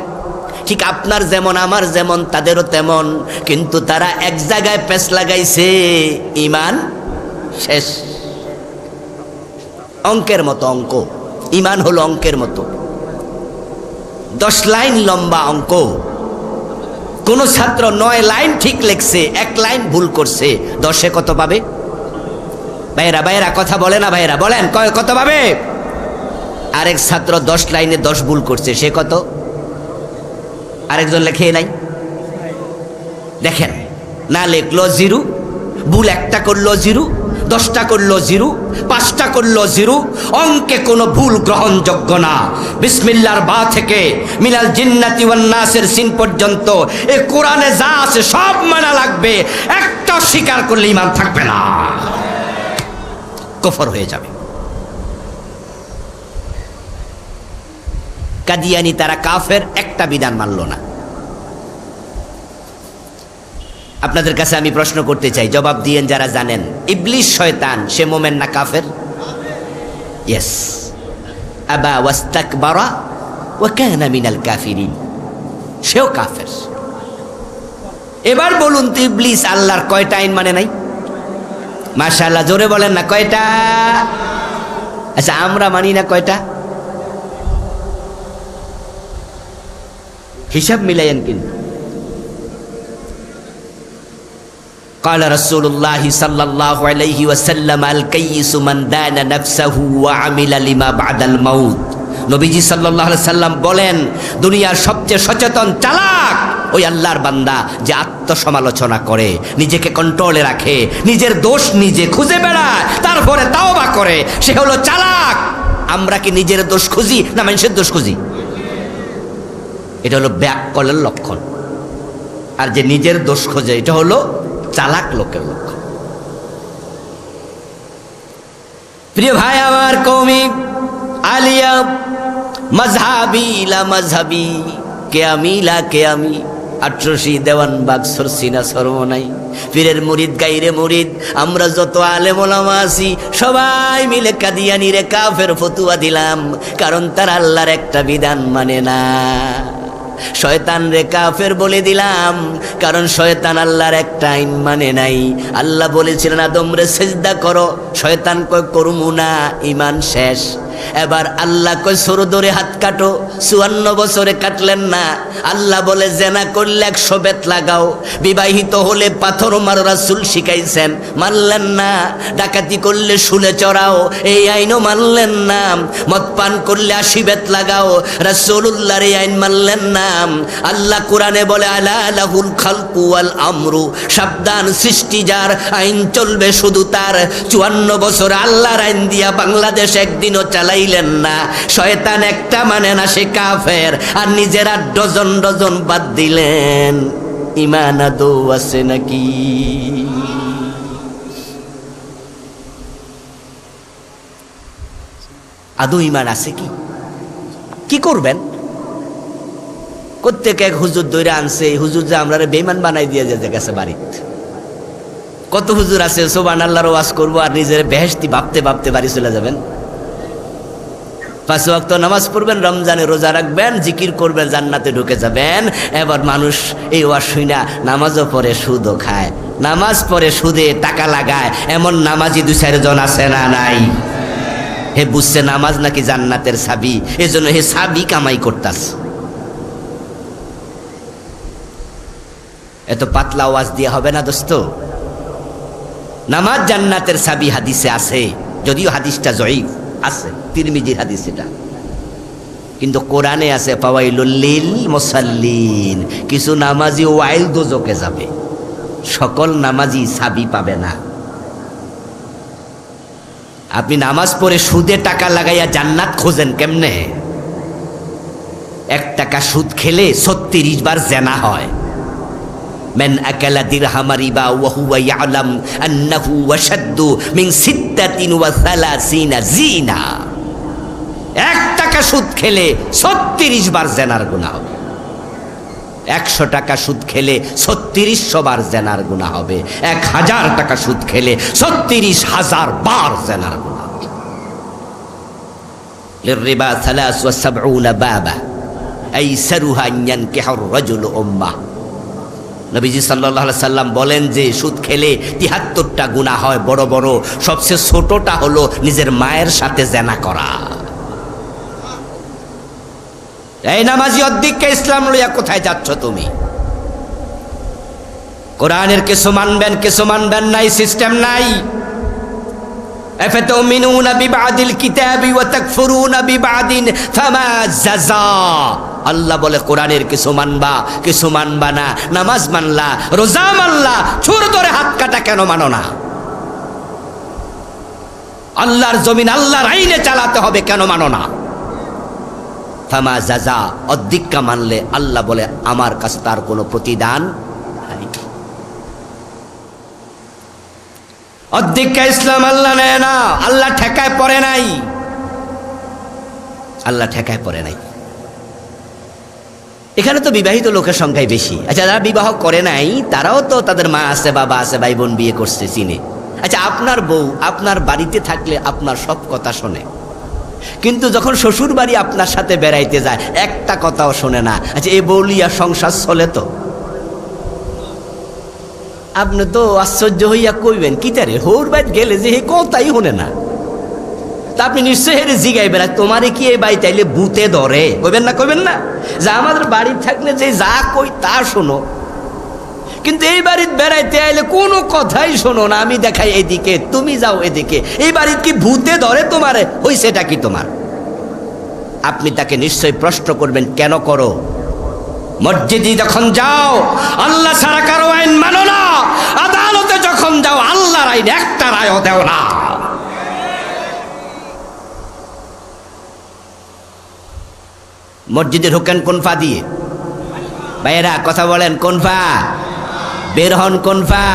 ঠিক আপনার যেমন আমার যেমন তাদেরও তেমন, কিন্তু তারা এক জায়গায় পেঁচ লাগাইছে, ঈমান শেষ। অঙ্কের মতো অঙ্ক, ঈমান হলো অঙ্কের মতো 10 লাইন লম্বা অঙ্ক। কোন ছাত্র 9 লাইন ঠিক লিখছে, 1 লাইন ভুল করছে, 10-এ কত পাবে? ভাইরা কথা বলে না, ভাইরা বলেন কত পাবে? আরেক ছাত্র 10 লাইনে 10 ভুল করছে, সে কত? আরেকজন লেখে নাই। দেখেন, না লেখলো 0, ভুল 1টা করলো 0, 10টা করলো 0, 5টা করলো 0। অঙ্কে কোনো ভুল গ্রহণযোগ্য না। বিসমিল্লাহর বা থেকে মিনাল জিন্নাতি ওয়ান নাসের সিন পর্যন্ত এ কোরআনে যা আছে সব মানা লাগবে। একটা স্বীকার করলে ঈমান থাকবে না, কুফর হয়ে যাবে। কাদিয়ানী তারা কাফের, একটা বিধান মানল না। আপনাদের কাছে আমি প্রশ্ন করতে চাই, জবাব দিয়েন যারা জানেন। ইবলিস শয়তান সে মোমেন না কাফের? ইয়েস। আবা ওয়াস্তাকবারা ওয়া কানা মিনাল কাফিরিন, সেও কাফের। এবার বলুন তো ইবলিস আল্লাহর কয়টা আইন মানে নাই? মাশাআল্লাহ, জোরে বলেন না কয়টা? আচ্ছা আমরা মানি না কয়টা? হিসাব মিলাইয়েন কিন্তু। قال رسول الله صلى الله عليه وسلم الكيس من دان نفسه وعمل لما بعد الموت। নবীজি সাল্লাল্লাহু আলাইহি সাল্লাম বলেন দুনিয়ার সবচেয়ে সচেতন চালাক ওই আল্লাহর বান্দা যে আত্মসমালোচনা করে, নিজেকে কন্ট্রোলে রাখে, নিজের দোষ নিজে খুঁজে বেড়ায়, তারপরে তাওবা করে, সে হলো চালাক। আমরা কি নিজের দোষ খুঁজি না মানুষের দোষ খুঁজি? এটা হলো ব্যাককলের লক্ষণ। আর যে নিজের দোষ খোঁজে এটা হলো চালাক লোকের লক্ষণ। প্রিয় ভাই আমার, কওমি আলিয়া মাযহাবি লা মাযহাবি, কে আমি লা কে আমি, ৮৮ দেওয়ান বাগ সরসিনা সরমনাই, পীরের মুরিদ গাইরে মুরিদ, আমরা যত আলেম ওলামা আছি সবাই মিলে কাদিয়ানীরে কাফের ফতুয়া দিলাম, কারণ তারা আল্লাহর একটা বিধান মানে না। শয়তান রে কাফের বলে দিলাম, কারণ শয়তান আল্লাহর একটা আইন মানে নাই। আল্লাহ বলেছিলেন আদম রে সিজদা করো, শয়তান কয় করমু না, ঈমান শেষ। এবার আল্লাহ কয় সরো ধরে হাত কাটো, ৫৪ বছরে কাটলেন না। আল্লাহ বলে জেনা করলে ১০০ বেত লাগাও, বিবাহিত হলে পাথর মারো, রাসূল শিখাইছেন, মানলেন না। ডাকাতি করলে শুলে চড়াও, এই আইনও মানলেন না। মদ পান করলে ৮০ বেত লাগাও, রাসূলুল্লাহর এই আইন মানলেন না। আল্লাহ কোরআনে বলে আলা লাহুল খালকু ওয়াল আমরু, সাবধান সৃষ্টি যার, আইন চলবে শুধু তার। ৫৪ বছর আল্লাহর আইন দিয়া বাংলাদেশ একদিনও চালাইলেন না। শয়তান একটা মানে না, সে কাফের। আর নিজেরা ডজন ডজন বাদ দিলেন, ঈমান আদৌ আছে নাকি? আদৌ ইমান আছে কি? কি করবেন? প্রত্যেক এক হুজুর দৈরা আনছে, হুজুর যে আমরা বেঈমান বানাই দিয়ে যেতে গেছে বাড়িতে। কত হুজুর আছে সুবহানাল্লাহর ওয়াজ করবো আর নিজের বেহেশতি ভাবতে ভাবতে বাড়ি চলে যাবেন। 5 ওয়াক্ত নামাজ পড়বেন, রমজানে রোজা রাখবেন, জিকির করবেন, জান্নাতে ঢুকে যাবেন। এবার মানুষ এই ওয়াজ শুইনা নামাজও পড়ে সুদও খায়, নামাজ পড়ে সুদে টাকা লাগায়, এমন নামাজি 2-4 জন আছে না নাই? হে বুঝছে নামাজ নাকি জান্নাতের চাবি, এজন্য হে চাবি কামাই করতাছে। এত পাতলা ওয়াজ দিয়ে হবে না দোস্ত। নামাজ জান্নাতের চাবি হাদিসে আছে, যদিও হাদিসটা জয়ীফ আছে, তিরমিজির হাদিস এটা, কিন্তু কোরআনে আছে ফাওয়াইলুল লিল মুসাল্লিন। কিছু নামাজি ওয়াইল দোজকে যাবে, সকল নামাজি চাবি পাবে না। আপনি নামাজ পড়ে সুদে টাকা লাগাইয়া জান্নাত খোঁজেন কেমনে? 1 টাকা সুদ খেলে 36 বার জেনা হয়। মান আকালা দিরহাম রিবা ওয়া হুয়া ইয়ালাম আন্নাহু ওয়াশাদ্দু মিন 36 জিনা। 1 টাকা সুদ খেলে 36 বার জেনার গুনাহ হবে। 100 টাকা সুদ খেলে 3600 বার জেনার গুনাহ হবে। 1000 টাকা সুদ খেলে 36,000 বার জেনার গুনাহ হবে। লিররিবা 73 বাবা আইসারুহা আন ইয়ানকিহুর রাজুলু উম্মাহ। নবীজি সাল্লাল্লাহু আলাইহি সাল্লাম বলেন যে সুদ খেলে 73টা গুনাহ হয় বড় বড়, সবচেয়ে ছোটটা হলো নিজের মায়ের সাথে জেনা করা। এই নামাজি অদ্দিককে ইসলাম লইয়া কোথায় যাচ্ছ তুমি? কোরআনের কিছু মানবেন, কিছু মানবেন নাই, সিস্টেম নাই। আফাতুমিনুনা বিবাদিল কিতাবি ওয়া তাকফুরুনা বিবাদিন ফামা জাযা। আল্লাহ বলে কোরআনের কিছু মানবা, কিছু মানবা না। নামাজ মানলা, রোজা মানলা, চোর ধরে হাত কাটা কেন মানো না? আল্লাহর জমিন আল্লাহর আইনে চালাতে হবে, কেন মানো না? ফামা জাযা, অদ্দিক্কা মানলে আল্লাহ বলে আমার কাছে তার কোনো প্রতিদান নাই। অদ্দিক্কা ইসলাম আল্লাহ নেয় না, আল্লাহ ঠেকায় পড়ে নাই, আল্লাহ ঠেকায় পড়ে নাই। এখানে তো বিবাহিত লোকের সংখ্যাই বেশি। আচ্ছা, যারা বিবাহ করে নাই তারাও তো তাদের মা আছে, বাবা আছে, ভাই বোন বিয়ে করছে, চিনে। আচ্ছা, আপনার বউ আপনার বাড়িতে থাকলে আপনার সব কথা শোনে, কিন্তু যখন শ্বশুর বাড়ি আপনার সাথে বেড়াইতে যায় একটা কথাও শোনে না। আচ্ছা, এই বউলিয়া সংসার চলে তো? আপনি তো আশ্চর্য হইয়া কইবেন কি তারে হোর বাইত গেলে যে হে কথাই শোনে না। তা আপনি নিশ্চয়ই হেরে জিগাইবেন তোমারে কি এই বাড়ি তাইলে ভূতে ধরে? কইবেন না? কইবেন না যে আমাদের বাড়ি থাকলে যে যা কই তা শোনো, কিন্তু এই বাড়িতে বেড়াইতে আইলে কোনো কথাই শোনো না। আমি দেখাই এদিকে, তুমি যাও এদিকে। এই বাড়িতে কি ভূতে ধরে তোমারে? হইছেটা কি তোমার? আপনি তাকে নিশ্চয়ই প্রশ্ন করবেন, কেন করো? মসজিদে যখন যাও আল্লাহ ছাড়া কারো আইন মানো না, আদালতে যখন যাও আল্লাহর আইন একটা রায়ও দেও না। মসজিদে ঢোকেন কোন ফা দিয়ে? ভাইয়েরা কথা বলেন, কোন ফা? বের হন কোন ফা?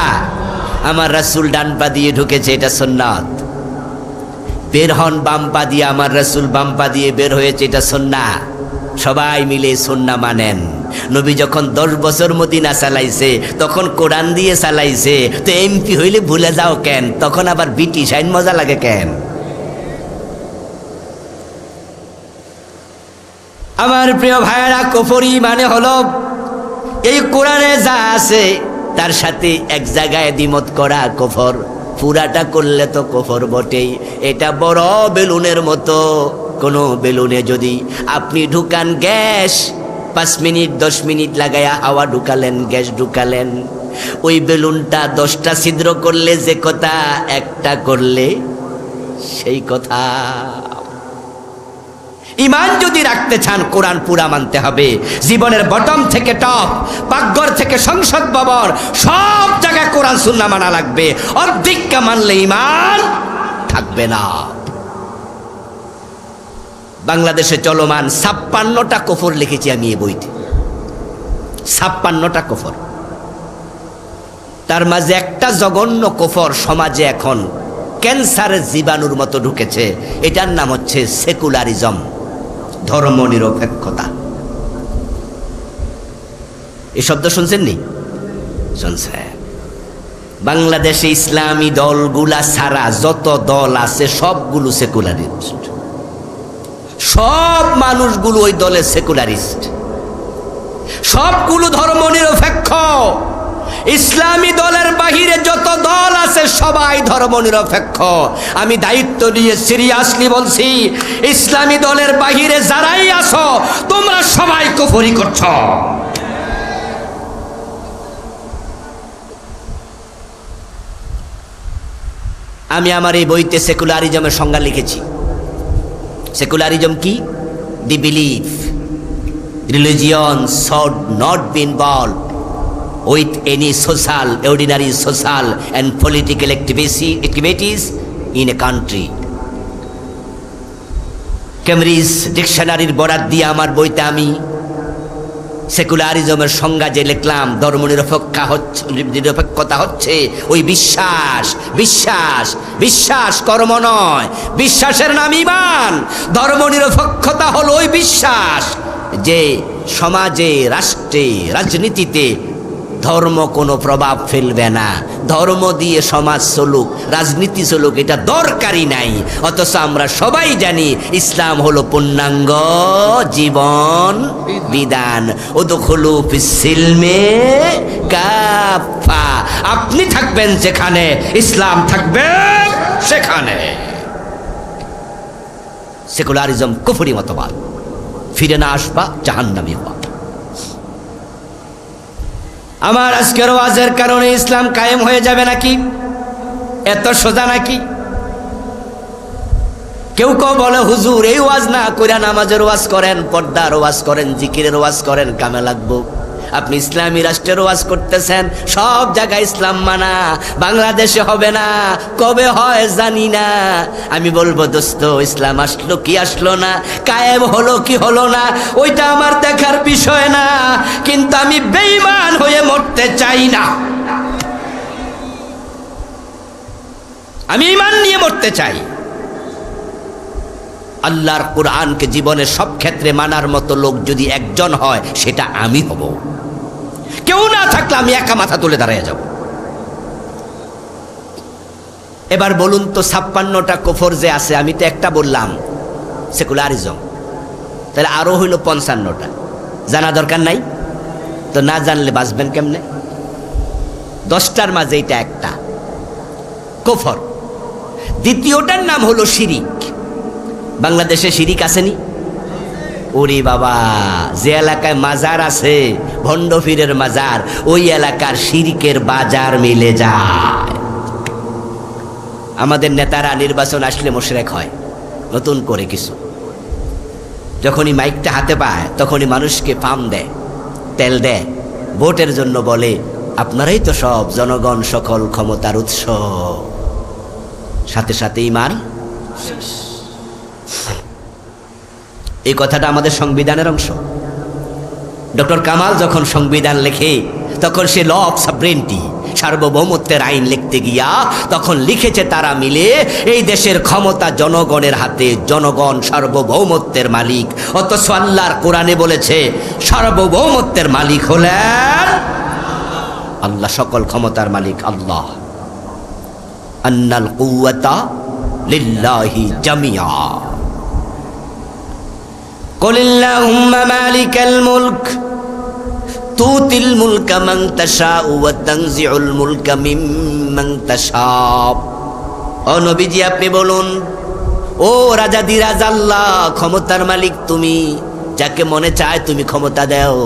আমার রাসূল ডান পা দিয়ে ঢুকেছে, এটা সুন্নাত। বের হন বাম পা দিয়ে, আমার রাসূল বাম পা দিয়ে বের হয়েছে, এটা সুন্নাহ। সবাই মিলে সুন্নাহ মানেন। নবী যখন 10 বছর মদিনা চালাইছে তখন কোরআন দিয়ে চালাইছে, তো এমপি হইলে ভুলে যাও কেন? তখন আবার ব্রিটিশ আইন মজা লাগে কেন? আমার প্রিয় ভাইয়েরা, কুফরি মানে হলো এই কোরআনে যা আছে তার সাথে এক জায়গায় দ্বিমত করা কুফর। পুরাটা করলে তো কুফর বটেই। এটা বড় বেলুনের মতো। কোনো বেলুনে যদি আপনি ঢুকান গ্যাস, 5 মিনিট 10 মিনিট লাগায়া হাওয়া ঢুকালেন, গ্যাস ঢুকালেন, ওই বেলুনটা 10টা ছিদ্র করলে যে কথা, একটা করলে সেই কথা। ইমান যদি রাখতে চান কোরআন পুরা মানতে হবে। জীবনের বটম থেকে টপ, পাকঘর থেকে সংসদ ভবন, সব জায়গায় কোরআন সুন্নাহ মানা লাগবে। অর্ধেকটা মানলে ইমান থাকবে না। বাংলাদেশে চলমান 56টা কুফর লিখেছি আমি এই বইতে, 56টা কুফর। তার মাঝে একটা জঘন্য কুফর সমাজে এখন ক্যান্সারের জীবাণুর মতো ঢুকেছে। এটার নাম হচ্ছে সেকুলারিজম, ধর্মনিরপেক্ষতা। এই শব্দ শুনছেন নি? শুনছেন? বাংলাদেশে ইসলামী দলগুলা ছাড়া যত দল আছে সবগুলো সেকুলারিস্ট। সব মানুষগুলো ওই দলের সেকুলারিস্ট, সবগুলো ধর্মনিরপেক্ষ। ইসলামী দলের বাহিরে যত দল আছে সবাই ধর্মনিরপেক্ষ। আমি দায়িত্ব নিয়ে সিরিয়াসলি বলছি, ইসলামী দলের বাহিরে যারাই আছো তোমরা সবাই কুফরি করছো। আমি আমার এই বইতে সেকুলারিজমের সংজ্ঞা লিখেছি। সেকুলারিজম কি? দি belief religion should not be involved with any social, ordinary social and political activities in a country. Cambridge ডিকশনারির বরাত দিয়ে আমার বইতে আমি সেকুলারিজমের সংজ্ঞা যে লিখলাম, নিরপেক্ষতা হচ্ছে ওই বিশ্বাস, বিশ্বাস, বিশ্বাস কর্ম নয়, বিশ্বাসের নাম ঈমান। ধর্মনিরপেক্ষতা হলো ওই বিশ্বাস যে সমাজে, রাষ্ট্রে, রাজনীতিতে ধর্ম কোনো প্রভাব ফেলবে না। ধর্ম দিয়ে সমাজ চলুক, রাজনীতি চলুক, এটা দরকারই নাই। অথচ আমরা সবাই জানি ইসলাম হলো পূর্ণাঙ্গ জীবন বিধান। উদখুলু ফিস-সিলমে কাফা। আপনি থাকবেন যেখানে, ইসলাম থাকবে সেখানে। সেকুলারিজম কুফরি মতবাদ। ফিরে না আসবা জাহান্নামী হওয়া। আমার আজকের ওয়াজের কারণে ইসলাম কায়েম হয়ে যাবে নাকি? এত সোজা নাকি? কেউ কেউ বলে হুজুর এই ওয়াজ না কইরা নামাজের ওয়াজ করেন, পর্দার ওয়াজ করেন, জিকিরের ওয়াজ করেন, কামে লাগবো। আপনি ইসলামী রাষ্ট্রের ওয়াজ করতেছেন, সব জায়গায় ইসলাম মানা, বাংলাদেশে হবে না, কবে হয় জানি না। আমি বলবো দোস্ত, ইসলাম আসলো কি আসলো না, কায়েম হলো কি হলো না, ওইটা আমার দেখার বিষয় না। কিন্তু আমি বেঈমান হয়ে মরতে চাই না, আমি ঈমান নিয়ে মরতে চাই। আল্লাহর কোরআনকে জীবনের সব ক্ষেত্রে মানার মতো লোক যদি একজন হয়, সেটা আমি হব। কেউ না থাকলে আমি একা মাথা তুলে দাঁড়িয়ে যাব। এবার বলুন তো, 56টা কুফর যে আছে, আমি তো একটা বললাম সেকুলারিজম, তাহলে আরো হইল 55টা। জানা দরকার নাই তো? না জানলে বাঁচবেন কেমনে? 10টার মাঝে এটা একটা কুফর। দ্বিতীয়টার নাম হলো শিরিক। বাংলাদেশে শিরিক আসেনি? ওরে বাবা, যে এলাকায় মাজার আছে, ভণ্ড পীরের মাজার, ওই এলাকার শিরিকের বাজার মিলে যায়। আমাদের নেতারা নির্বাচন আসলে মুশরিক হয় নতুন করে কিছু। যখনই মাইকটা হাতে পায় তখনই মানুষকে পাম দেয়, তেল দেয়, ভোটের জন্য বলে আপনারাই তো সব, জনগণ সকল ক্ষমতার উৎস। সাথে সাথে ঈমান। এই কথাটা আমাদের সংবিধানের অংশ। ডক্টর কামাল যখন সংবিধান লেখে তখন সে ল অফ সাবরেন্টি, সার্বভৌমত্বের আইন লিখতে গিয়া তখন লিখেছে তারা মিলে এই দেশের ক্ষমতা জনগণের হাতে, জনগণ সার্বভৌমত্বের মালিক। অথচ আল্লাহর কোরআনে বলেছে সার্বভৌমত্বের মালিক হলেন আল্লাহ, সকল ক্ষমতার মালিক আল্লাহ। আন্নাল কুওয়াতা লিল্লাহি জামিআ। قل اللهم مالك الملك تؤتي الملك من تشاء وتنزع الملك ممن تشاء। ও নবীজি আপনি বলুন, ও রাজাদিরাজ আল্লাহ, ক্ষমতার মালিক তুমি, যাকে মনে চায় তুমি ক্ষমতা দাও,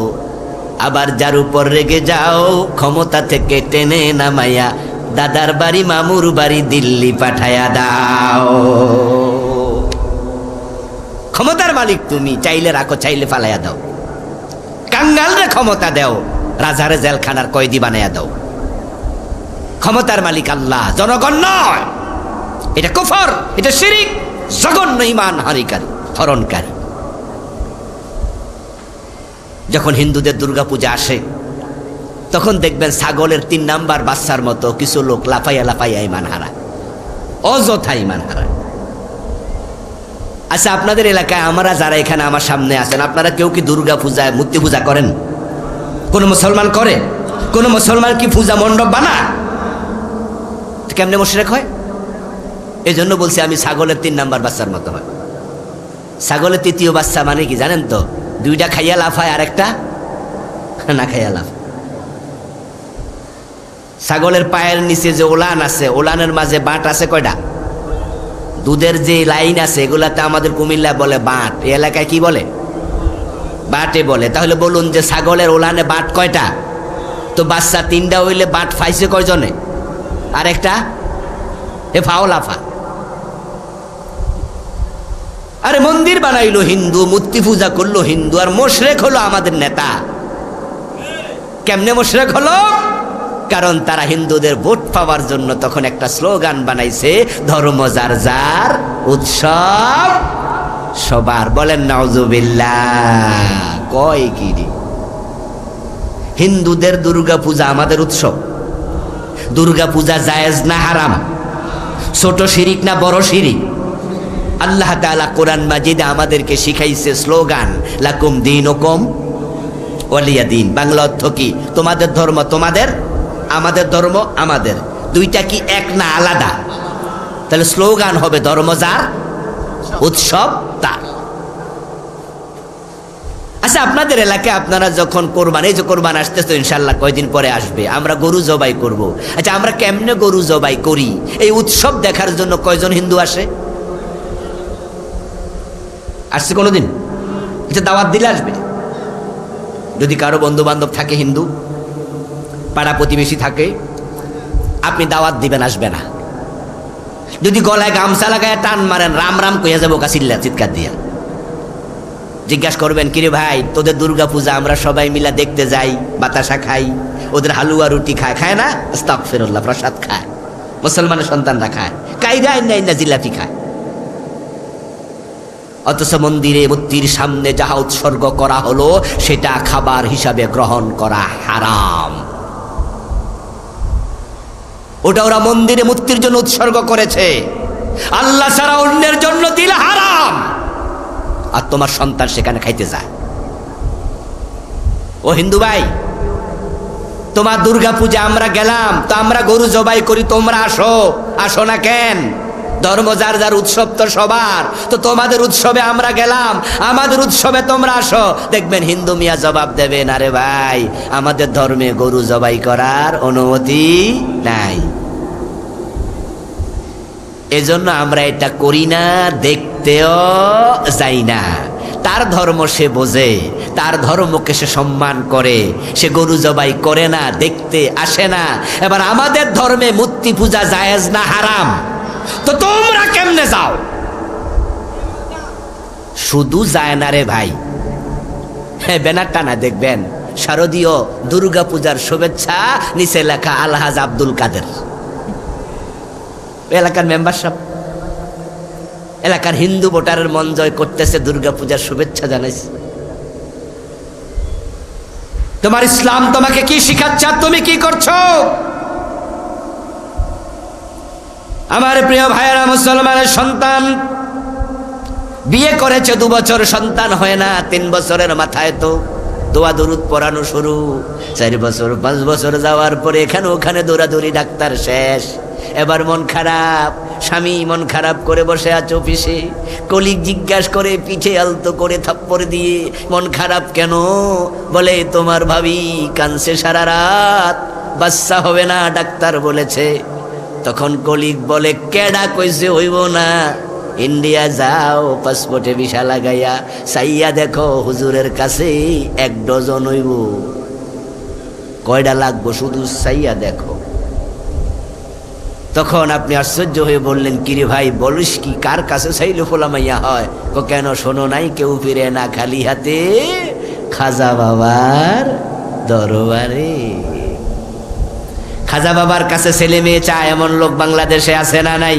আবার যার উপর রেগে যাও ক্ষমতা থেকে টেনে নামাইয়া দাদার বাড়ি, মামুর বাড়ি, দিল্লি পাঠায়া দাও। ক্ষমতার মালিক তুমি, চাইলে রাখো, চাইলে ফালাইয়া দাও। কাঙ্গালরে ক্ষমতা দাও, রাজারে জেলখানার কয়েদি বানাইয়া দাও। ক্ষমতার মালিক আল্লাহ, জনগণ নয়। এটা কুফর, এটা শিরিক, জঘন্য ঈমান হানিকারী, হরণকারী। যখন হিন্দুদের দুর্গাপূজা আসে তখন দেখবেন ছাগলের 3 নাম্বার বাচ্চার মতো কিছু লোক লাফাইয়া লাফাইয়া ঈমান হারা। অযথা ইমান হারায়। আচ্ছা, আপনাদের এলাকায় আমরা যারা এখানে আমার সামনে আছেন, আপনারা কেউ কি দুর্গা পূজায় মূর্তি পূজা করেন? কোন মুসলমান করে? কোন মুসলমান কি পূজা মণ্ডপ বানায়? কেমনে মুশরিক হয়? এই জন্য বলছি আমি ছাগলের 3 নাম্বার বাচ্চার মতো হয়। ছাগলের 3য় বাচ্চা মানে কি জানেন তো? 2টা খাইয়া লাফায় আর একটা না খাইয়া লাফ। ছাগলের পায়ের নিচে যে ওলান আছে, ওলানের মাঝে বাঁট আছে কয়টা? দুধের যে লাইন আছে এগুলাতে আমাদের কুমিল্লা বলে বাঁট, এই এলাকায় কি বলে? বাঁটে বলে। তাহলে বলুন যে ছাগলের ওলানে বাঁট কয়টা? তো বাচ্চা 3টা হইলে বাঁট ফাইছে কয়জনে? আর একটা এ ফাও লাফা। আরে মন্দির বানাইলো হিন্দু, মূর্তি পূজা করলো হিন্দু, আর মুশরিক হলো আমাদের নেতা। কেমনে মুশরিক হলো? কারণ তারা হিন্দুদের ভোট পাওয়ার জন্য তখন একটা স্লোগান বানাইছে, ধর্ম যার যার, উৎসব সবার। বলেন নাউজুবিল্লাহ। কয় কি রে? হিন্দুদের দুর্গা পূজা আমাদের উৎসব। দুর্গা পূজা জায়েজ না হারাম? ছোট শিরিক না বড় শিরিক? আল্লাহ তাআলা কোরআন মাজিদে আমাদেরকে শিখাইছে স্লোগান, লাকুম দীনুকুম ওয়ালিয়া দীন। বাংলা অর্থ কি? তোমাদের ধর্ম তোমাদের, আমাদের ধর্ম আমাদের। দুইটা কি এক না আলাদা? তাহলে স্লোগান হবে ধর্ম যার, উৎসব তার। আচ্ছা, আপনাদের এলাকায় আপনারা যখন কোরবান, এই যে কোরবান আসতেছে ইনশাল্লাহ কয়দিন পরে আসবে, আমরা গরু জবাই করব। আচ্ছা, আমরা কেমনে গরু জবাই করি? এই উৎসব দেখার জন্য কয়জন হিন্দু আসে? আসছে কোনোদিন? আচ্ছা, দাওয়াত দিলে আসবে। যদি কারো বন্ধু বান্ধব থাকে হিন্দু, পাড়া প্রতিবেশী থাকে, আপনি দাওয়াত দিবেন, আসবে না। যদি গলায় গামছা লাগায় টান মারেন, রাম রাম কইয়া যাবো কাছিল্লা চিৎকার দিয়া। জিজ্ঞাসা করবেন, কিরে ভাই তোদের দুর্গা পূজা আমরা সবাই মিলা দেখতে যাই, বাতাসা খাই, ওদের হালুয়া রুটি খায়, খায় না? আস্তাগফিরুল্লাহ, প্রসাদ খায়, মুসলমানের সন্তানরা খায়, কাইরা না জিলাপি খায়। অথচ মন্দিরে মূর্তির সামনে যাহা উৎসর্গ করা হলো সেটা খাবার হিসাবে গ্রহণ করা হারাম। ওটা ওরা মন্দিরে মূর্তির জন্য উৎসর্গ করেছে, আল্লাহ ছাড়া অন্যের জন্য দিলে হারাম। আর তোমার সন্তান সেখানে খাইতে যায়। ও হিন্দু ভাই, তোমার দুর্গা পূজা আমরা গেলাম, তো আমরা গরু জবাই করি, তোমরা আসো, আসো না কেন? ধর্ম যার যার, উৎসব তো সবার। তো তোমাদের উৎসবে আমরা গেলাম, আমাদের উৎসবে তোমরা আসো। দেখবেন হিন্দু মিয়া জবাব দেবেন, আরে ভাই আমাদের ধর্মে গরু জবাই করার অনুমতি নাই, এজন্য আমরা এটা করি না, দেখতেও যাই না। তার ধর্ম সে বোঝে, তার ধর্মকে সে সম্মান করে, সে গরু জবাই করে না, দেখতে আসে না। এবার আমাদের ধর্মে মূর্তি পূজা জায়েজ না হারাম? তো তোমরা কেমনে যাও? শুধু যায় না রে ভাই, হ্যাঁ ব্যানার টানা দেখবেন, শারদীয় দুর্গা পূজার শুভেচ্ছা, নিচে লেখা আলহাজ আব্দুল কাদের। এলাকার মেম্বারশিপ, এলাকার হিন্দু ভোটারের মন জয় করতেছে, দুর্গা পূজার শুভেচ্ছা জানাইছে। তোমার ইসলাম তোমাকে কি শিখাচ্ছে, তুমি কি করছো? আমার প্রিয় ভাইয়েরা, মুসলমানের সন্তান বিয়ে করেছে 2 বছর, সন্তান হয় না, 3 বছরের মাথায় তো দোয়া দরুদ পড়ানো শুরু, 4 বছর 5 বছর যাওয়ার পরে এখানে ওখানে দৌড়াদৌড়ি, ডাক্তার শেষ। এবার মন খারাপ, স্বামী মন খারাপ করে বসে আছে অফিসে, কলিগ জিজ্ঞাসা করে পিঠে আলতো করে থাপ্পড় দিয়ে, মন খারাপ কেন? বলে তোমার ভাবি কাঁদছে সারা রাত, বাচ্চা হবে না ডাক্তার বলেছে। তখন কলিগ বলে, কেডা কইছে হইব না? ইন্ডিয়া যাও, পাসপোর্টে ভিসা লাগাইয়া চাইয়া দেখো, হুজুরের কাছে 1 ডজন হইব। কয়টা লাগবো শুধু চাইয়া দেখো। তখন আপনি আশ্চর্য হয়ে বললেন, কিরে ভাই বলিস কি, কার কাছে চাইলে ফোলামাইয়া হয়? কেন শোনো নাই, কেউ ফিরে না খালি হাতে, খাজা বাবার দরবারে। খাজা বাবার কাছে ছেলে মেয়ে চায় এমন লোক বাংলাদেশে আছে না নাই?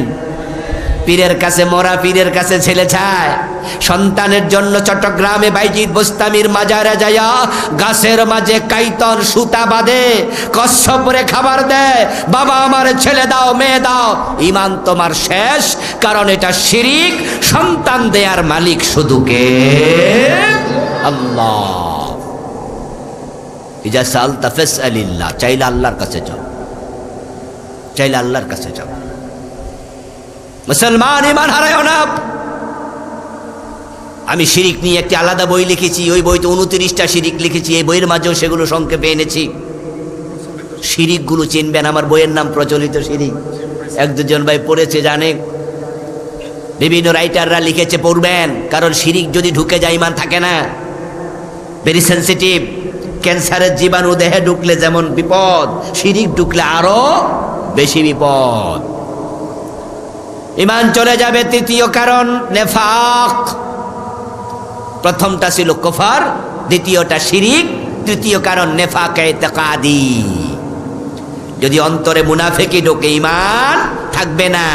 পীরের কাছে, মরা পীরের কাছে ছেলে চায়, সন্তানের জন্য চট্টগ্রামে বাইজিদ বোস্তামির মাজারে যায়া গাছের মাঝে কাইতন সুতা বাঁধে কচ্ছপরে খাবার দেয়, বাবা আমার ছেলে দাও মেয়ে দাও, ঈমান তোমার শেষ, কারণ এটা শিরিক। সন্তান দেয়ার মালিক শুধু কে? আল্লাহ। ইজা সালতা ফাসআলিল্লাহ, চাইলে আল্লাহর কাছে যাও, চাইলে আল্লাহর কাছে যাও। মুসলমান ঈমান হারায়ও না। আমি শিরিক নিয়ে একটি আলাদা বই লিখেছি, ওই বইতে 29টা শিরিক লিখেছি, এই বইয়ের মাঝেও সেগুলো সংক্ষেপে এনেছি। শিরিকগুলো চিনবেন, আমার বইয়ের নাম প্রচলিত শিরিক। এক দুজন ভাই পড়েছে জানে, বিভিন্ন রাইটাররা লিখেছে, পড়বেন, কারণ শিরিক যদি ঢুকে যায় ঈমান থাকে না। Very sensitive. ক্যান্সারের জীবাণু দেহে ঢুকলে যেমন বিপদ, শিরিক ঢুকলে আরো বেশি বিপদ। ঈমান চলে যাবে। তৃতীয় কারণ নেফাক। প্রথমটা ছিল কুফর, দ্বিতীয়টা শিরিক, তৃতীয় কারণ নেফাক ইতিকাদি। যদি অন্তরে মুনাফিকি ঢোকে ঈমান থাকবে না।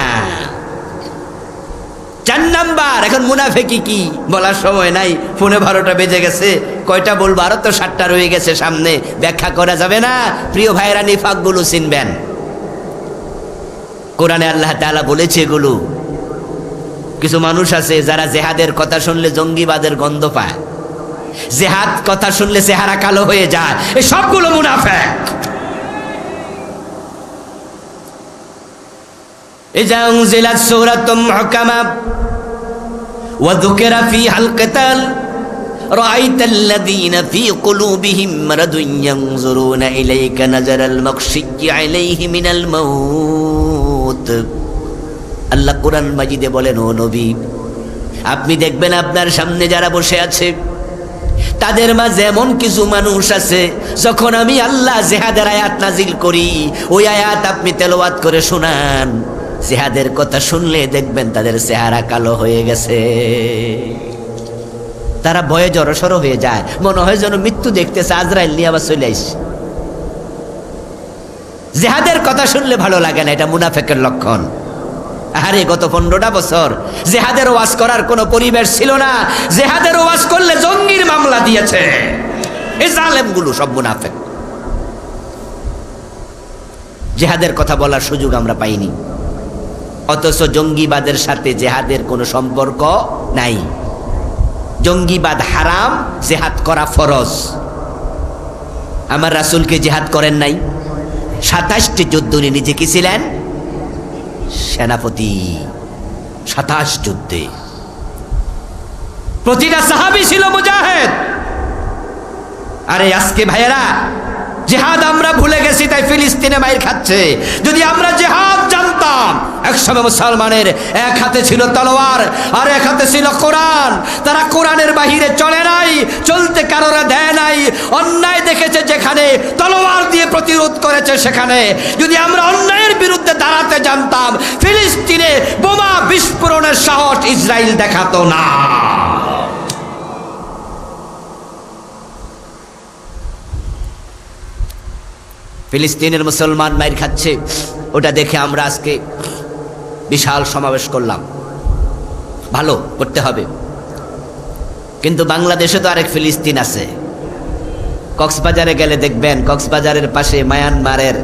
4 নাম্বার, এখন মুনাফিকি কি বলার সময় নাই, 12টা বেজে গেছে, কয়টা বলবো, আরো তো 7টা রয়ে গেছে সামনে, ব্যাখ্যা করা যাবে না। প্রিয় ভাইরা, নিফাকগুলো চিনবেন। কোরআনে আল্লাহ তাআলা বলেছে এগুলো। কিছু মানুষ আছে যারা জেহাদের কথা শুনলে জঙ্গিবাদের গন্ধ পায়, জেহাদ কথা শুনলে চেহারা কালো হয়ে যায়, এই সবগুলো মুনাফিক। ইজা উনজিলাত সূরাতুম মুহকামা ওয়া যুকিরা ফীহাল কিতাল রাআইতাল লাযীনা ফী কুলূবিহিম মারাদুন ইয়ানজুরুনা ইলাইকা নাজারাল মাগশিয়্যি আলাইহি মিনাল মাউত। আল্লাহ কোরআন মাজিদে বলেন, ও নবী, আপনি দেখবেন আপনার সামনে যারা বসে আছে তাদের মাঝে এমন কিছু মানুষ আছে, যখন আমি আল্লাহ জিহাদের আয়াত নাজিল করি, ওই আয়াত আপনি তেলাওয়াত করে শোনান, জিহাদের কথা শুনলে দেখবেন তাদের চেহারা কালো হয়ে গেছে, তারা ভয়ে জড়সড় হয়ে যায়, মনে হয় যেন মৃত্যু দেখতেছে, আজরাইল নিয়ে আবার চলে আসছে। জিহাদের কথা শুনলে ভালো লাগে না, এটা মুনাফিকের লক্ষণ। আরে গত 15টা বছর জিহাদের ওয়াজ করার কোনো পরিবেশ ছিল না, জিহাদের ওয়াজ করলে জঙ্গির মামলা দিয়েছে। এই জালেমগুলো সব মুনাফিক। জিহাদের কথা বলার সুযোগ আমরা পাইনি, অথচ জঙ্গিবাদের সাথে জিহাদের কোনো সম্পর্ক নাই। জঙ্গিবাদ হারাম, জিহাদ করা ফরজ। আমার রাসূলকে জিহাদ করেন নাই, 27টি যুদ্ধ উনি নিজে কি ছিলেন? সেনাপতি। 27 যুদ্ধে প্রতিটা সাহাবী ছিল মুজাহিদ। আরে আজকে ভাইয়েরা, জিহাদ আমরা ভুলে গেছি, তাই ফিলিস্তিনে মাইর খাচ্ছে। যদি আমরা জিহাদ জানতাম, একসময় মুসলমানের এক হাতে ছিল তলোয়ার আর এক হাতে ছিল কোরআন। তারা কোরআনের বাহিরে চলে নাই, চলতে কারোরা দেয় নাই। অন্যায় দেখেছে যেখানে, তলোয়ার দিয়ে প্রতিরোধ করেছে সেখানে। যদি আমরা অন্যায়ের বিরুদ্ধে দাঁড়াতে জানতাম, ফিলিস্তিনে বোমা বিস্ফোরণের সাহস ইসরায়েল দেখাতো না। ফিলিস্তিনের মুসলমান মাইর খাচ্ছে, ওটা দেখে আমরা আজকে বিশাল সমাবেশ করলাম। ভালো করতে হবে, কিন্তু বাংলাদেশে তো আরেক ফিলিস্তিন আছে। কক্সবাজারে গেলে দেখবেন, কক্সবাজারের পাশে মায়ানমারের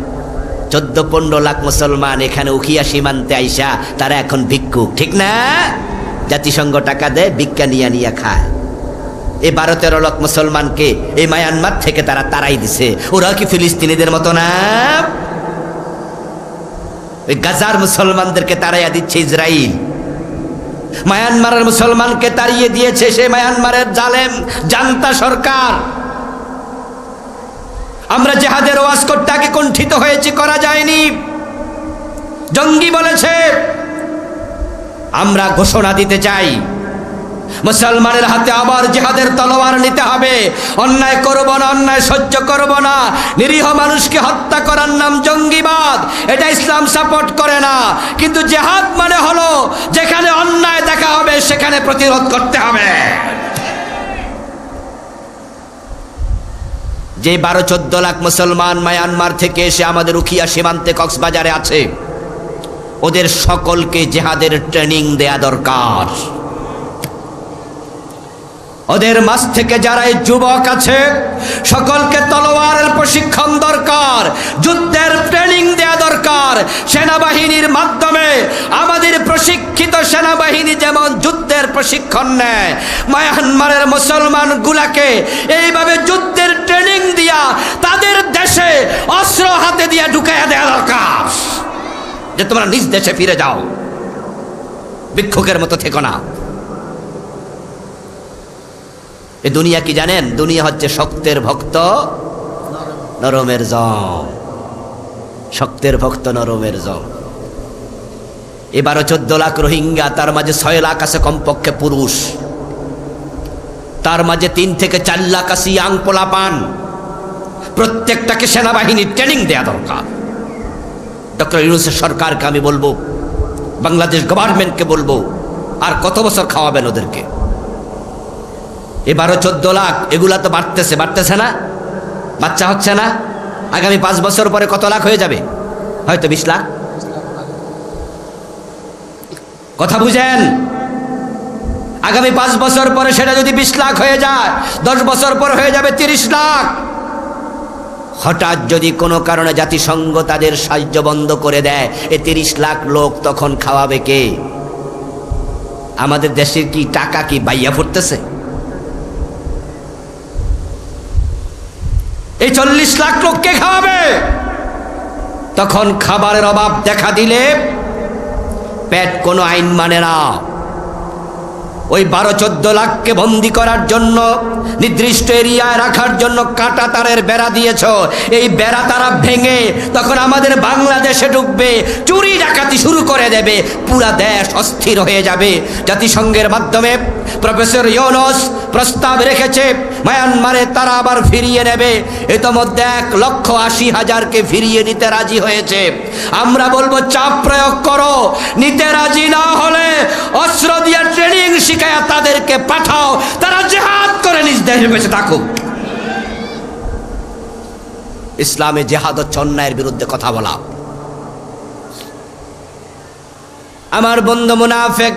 14-15 লাখ মুসলমান এখানে উখিয়া সীমান্তে আইসা তারা এখন ভিক্ষুক, ঠিক না? জাতিসংঘ টাকা দেয়, ভিক্ষা নিয়া নিয়া খায়। এই 12-13 লাখ মুসলমানকে এই মায়ানমার থেকে তারা তাড়াই দিছে। ওরা কি ফিলিস্তিনিদের মতো না? ওই গাজার মুসলমানদেরকে তাড়াইয়া দিচ্ছে ইসরায়েল। মায়ানমারের মুসলমানকে তাড়িয়ে দিয়েছে সে মায়ানমারের জালেম জান্তা সরকার। আমরা জিহাদের ওয়াজ করতে আগে কুণ্ঠিত হয়েছি, করা যায়নি। জঙ্গি বলেছে, আমরা ঘোষণা দিতে চাই, মুসলমানের হাতে আবার জিহাদের তলোয়ার নিতে হবে। অন্যায় করব না, অন্যায় সহ্য করব না। নিরীহ মানুষকে হত্যা করার নাম জঙ্গিবাদ, এটা ইসলাম সাপোর্ট করে না। কিন্তু জিহাদ মানে হলো যেখানে অন্যায় দেখা হবে সেখানে প্রতিরোধ করতে হবে। যে 12-14 লাখ মুসলমান মায়ানমার থেকে এসে আমাদের উখিয়া সীমান্তে কক্সবাজারে আছে, ওদের সকলকে জিহাদের ট্রেনিং দেয়া দরকার। ওদের মাঝ থেকে যারা এই যুবক আছে সকলকে তলোয়ারের প্রশিক্ষণ দরকার, যুদ্ধের ট্রেনিং দেয়া দরকার। সেনাবাহিনীর মাধ্যমে আমাদের প্রশিক্ষিত সেনাবাহিনী যেমন যুদ্ধের প্রশিক্ষণ নেয়, মায়ানমারের মুসলমান গুলাকে এইভাবে যুদ্ধের ট্রেনিং দিয়া তাদের দেশে অস্ত্র হাতে দিয়া ঢুকাইয়া দেয়া দরকার, যে তোমরা নিজ দেশে ফিরে যাও, ভিক্ষুকের মতো থেকো না। এই দুনিয়া কি জানেন? দুনিয়া হচ্ছে শক্তের ভক্ত নরমের জম, শক্তের ভক্ত নরমের জম। 12-14 লাখ রোহিঙ্গা, তার মাঝে 6 লাখ আছে কমপক্ষে পুরুষ, তার মাঝে 3 থেকে 4 লাখ আছে ইয়াং পোলাপান। প্রত্যেকটাকে সেনাবাহিনীর ট্রেনিং দেয়া দরকার। ডক্টর ইউনূসের সরকারকে আমি বলবো, বাংলাদেশ গভর্নমেন্টকে বলবো, আর কত বছর খাওয়াবেন ওদেরকে? 12-14 লাখ, এগুলা তো বাড়তেছে না, বাচ্চা হচ্ছে না। আগামী 5 বছর পরে কত লাখ হয়ে যাবে? হয়তো 20 লাখ। কথা বুঝেন? আগামী 5 বছর পরে সেটা যদি 20 লাখ হয়ে যায়, 10 বছর পর হয়ে যাবে 30 লাখ। হঠাৎ যদি কোনো কারণে জাতিসংঘ তাদের সাহায্য বন্ধ করে দেয়, এই 30 লাখ লোক তখন খাওয়াবে কে? আমাদের দেশের কি টাকা কি বাইয়া ফুটতেছে? এই 40 লাখ লোককে খাওয়াবে। তখন খাবারের অভাব দেখা দিলে পেট কোনো আইন মানে না। ওই 12-14 লাখকে বন্দি করার জন্য, নির্দিষ্ট এরিয়ায় রাখার জন্য কাঁটা তারের বেড়া দিয়েছ। এই বেড়া তারা ভেঙে তখন আমাদের বাংলাদেশে ঢুকবে, চুরি ডাকাতি শুরু করে দেবে, পুরা দেশ অস্থির হয়ে যাবে। জাতিসংঘের মাধ্যমে প্রফেসর ইউনূস প্রস্তাব রেখেছে, মায়ানমারে তারা আবার ফিরিয়ে নেবে। ইতোমধ্যে 1,80,000কে ফিরিয়ে নিতে রাজি হয়েছে। আমরা বলবো চাপ প্রয়োগ করো, নিতে রাজি না হলে অস্ত্র দিয়ে ট্রেনিং শিখায়া তাদেরকে পাঠাও, তারা জিহাদ করে নিজ দেশে বেঁচে থাকুক। ইসলামে জিহাদ হচ্ছে অন্যায়ের বিরুদ্ধে কথা বলা। আমার বন্ধু মুনাফিক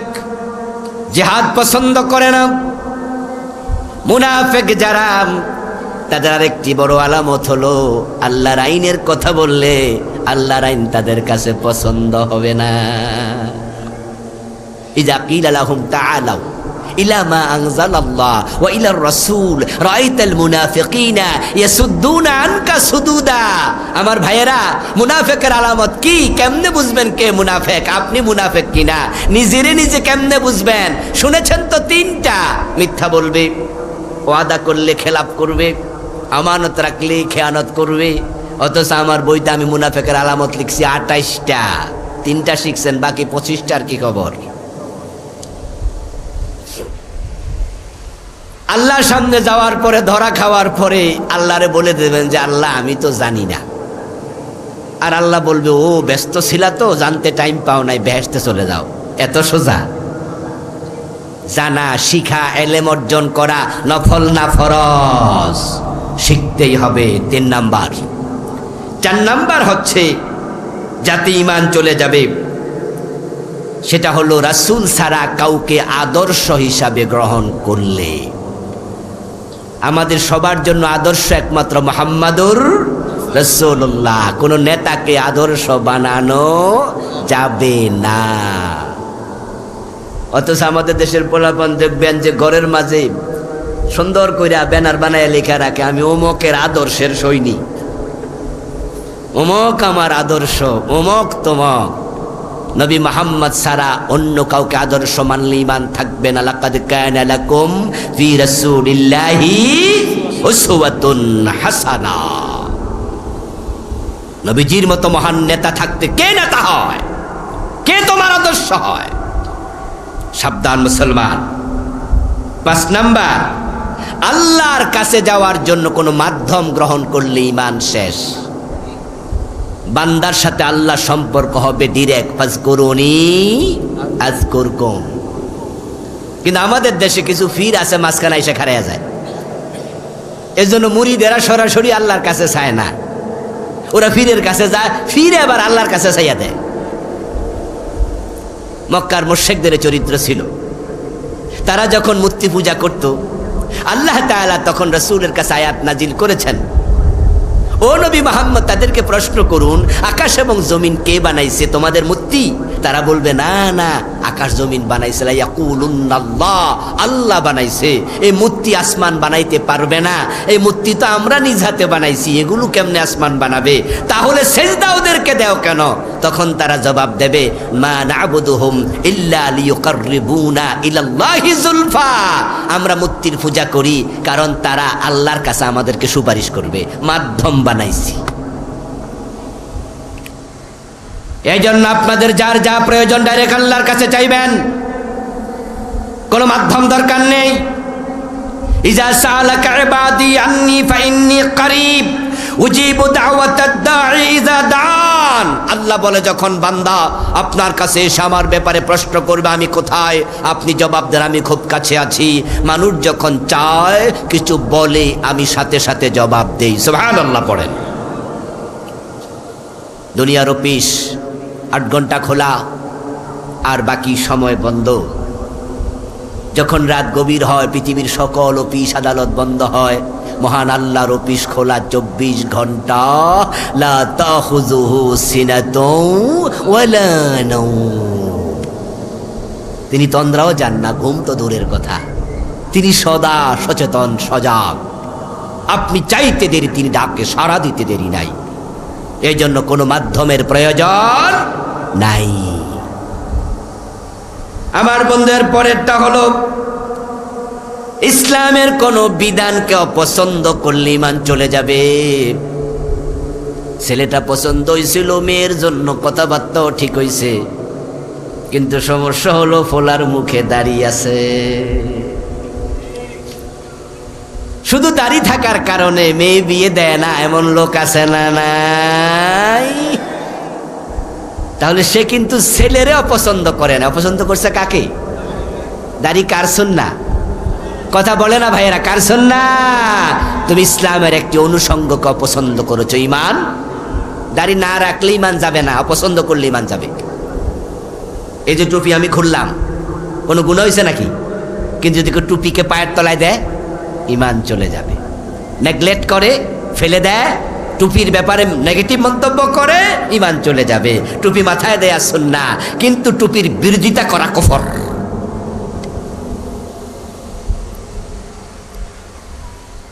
জিহাদ পছন্দ করে না। মুনাফিক যারা, তাদের আরেকটি বড় আলামত হলো আল্লাহর আইনের কথা বললে আল্লাহর আইন তাদের কাছে পছন্দ হবে না। ইযা কিলা লাহুম তাআলাউ ইলা মা আনজালাল্লাহ ওয়া ইলার রাসূল রাআইতাল মুনাফিকিনা ইয়াসুদ্দুনা আনকা সুদুদা। আমার ভাইয়েরা, মুনাফিকের আলামত কি? কেমনে বুঝবেন কে মুনাফিক? আপনি মুনাফিক কিনা নিজেরে নিজে কেমনে বুঝবেন? শুনেছেন তো 3টা। মিথ্যা বলবে, ওয়াদা করলে খেলাপ করবে, আমানত রাখলে খেয়ানত করবে। অথচ আমার বইতে আমি মুনাফিকের আলামত লিখছি 28টা, 3টা শিখছেন, বাকি 25টার কি খবর? আল্লাহর সামনে যাওয়ার পরে, ধরা খাওয়ার পরে আল্লাহরে বলে দেবেন যে আল্লাহ আমি তো জানি না। আর আল্লাহ বলবে ও ব্যস্ত ছিলা তো, জানতে টাইম পাও নাই, বেহেশতে চলে যাও। এত সোজা? জানা, শিখা, এলেম অর্জন করা নফল না ফরজ? শিখতেই হবে। 3 নাম্বার। 4 নাম্বার হচ্ছে যাতে ঈমান চলে যাবে, সেটা হলো রাসূল ছাড়া কাউকে আদর্শ হিসাবে গ্রহণ করলে। আমাদের সবার জন্য আদর্শ একমাত্র মুহাম্মাদুর রাসূলুল্লাহ। কোন নেতাকে আদর্শ বানানো যাবে না। অথচ আমাদের দেশের পোলাপান দেখবেন যে ঘরের মাঝে সুন্দর করে ব্যানার বানায় লেখা রাখে, আমি অমুকের আদর্শের সৈনিক, অমুক আমার আদর্শ, অমুক তমক। নবী মুহাম্মদ ছাড়া অন্য কাউকে আদর্শ মানলে ঈমান থাকবে না। লাকাদ কানা লাকুম ফি রাসূলিল্লাহি উসওয়াতুন হাসানা। নবীজির মতো মহান নেতা থাকতে কে নেতা হয়? কে তোমার আদর্শ হয়? সাবধান মুসলমান। 5 নাম্বার, আল্লাহর কাছে যাওয়ার জন্য কোনো মাধ্যম গ্রহণ করলে ঈমান শেষ। বান্দার সাথে আল্লাহ সম্পর্ক হবে ডিরেক্ট, ফাজকুরুনি আযকুরকুম। কিন্তু আমাদের দেশে কিছু ফির আছে, মাঝখানে এসে খাড়াইয়া যায়। এজন্য মুরিদেরা সরাসরি আল্লাহর কাছে চায় না, ওরা ফিরের কাছে যায়, ফিরে আবার আল্লাহর কাছে চাইয়া দেয়। মক্কার মুশরিকদের চরিত্র ছিল, তারা যখন মূর্তি পূজা করত আল্লাহ তাআলা তখন রাসূলের কাছে আয়াত নাজিল করেছেন, ও নবী মুহাম্মদ, তাদেরকে প্রশ্ন করুন আকাশ এবং জমিন কে বানাইছে? তোমাদের মূর্তি? তারা বলবে না না, আকাশ জমিন বানাইছে ইয়াকুলুনাল্লাহ, আল্লাহ বানাইছে। এই মূর্তি আসমান বানাইতে পারবে না, এই মূর্তি তো আমরা নিজ হাতে বানাইছি, এগুলো কেমনে আসমান বানাবে? তাহলে সেজদা ওদেরকে দাও কেন? তখন তারা জবাব দেবে, মা না'বুদুহুম ইল্লা লিয়ুকাররিবুনা ইলাল্লাহি যুলফা, আমরা মূর্তির পূজা করি কারণ তারা আল্লাহর কাছে আমাদেরকে সুপারিশ করবে, মাধ্যম বানাইছি। এই জন্য আপনাদের যার যা প্রয়োজন ডাইরেক্ট আল্লাহর কাছে চাইবেন, কোনো মাধ্যম দরকার নেই। ইজা সালাকা ইবাদি আন্নী ফাইন্নী করিব উজিবু দাওয়াতাদ দাঈ ইজা দান। আল্লাহ বলে, যখন বান্দা আপনার কাছে এসে আমার ব্যাপারে প্রশ্ন করবে আমি কোথায়, আপনি জবাব দেন আমি খুব কাছে আছি। মানুষ যখন চায় কিছু বলে, আমি সাথে সাথে জবাব দেই। সুবহানাল্লাহ পড়েন। দুনিয়ার অফিস 8 ঘন্টা খোলা আর বাকি সময় বন্ধ। যখন রাত গভীর হয়, পৃথিবীর সকল অফিস আদালত বন্ধ হয়, মহান আল্লাহর অফিস খোলা 24 ঘন্টা। লা তাখুযুহু সিনাতুন ওয়ালা নাওম। তিনি তন্দ্রাও যান না, ঘুম তো দূরের কথা, তিনি সদা সচেতন সজাগ। আপনি চাইতে দেরি, তিনি ডাকে সাড়া দিতে দেরি নাই। এই জন্য কোনো মাধ্যমের প্রয়োজন নাই। আমার বন্ধুদের পরেরটা হলো, ইসলামের কোন বিধানকে অপছন্দ করলে ঈমান চলে যাবে। ছেলেটা পছন্দ হয়েছিল মেয়ের জন্য, কথাবার্তাও ঠিক হয়েছে, কিন্তু সমস্যা হলো ফোলার মুখে দাঁড়িয়ে আছে। শুধু দাড়ি থাকার কারণে মেয়ে বিয়ে দেয় না, এমন লোক আছে না নাই? তাহলে সে কিন্তু ছেলেরে অপছন্দ করে না। অপছন্দ করছে কাকে? দাড়ি কার সুন্নাহ? কথা বলে না ভাইয়েরা, কার সুন্নাহ? তুমি ইসলামের একটি অনুষঙ্গকে অপছন্দ করেছো। ঈমান, দাড়ি না রাখলে ঈমান যাবে না, অপছন্দ করলে ঈমান যাবে। এই যে টুপি আমি খুললাম, কোনো গুনাহ হয়েছে নাকি? কিন্তু যদি কেউ টুপিকে পায়ের তলায় দেয়, ঈমান চলে যাবে। নেগলেক্ট করে, ফেলে দেয়, টুপির ব্যাপারে নেগেটিভ মন্তব্য করে, ঈমান চলে যাবে। টুপি মাথায় দেয়া সুন্নাহ, কিন্তু টুপির বিরোধিতা করা কুফর।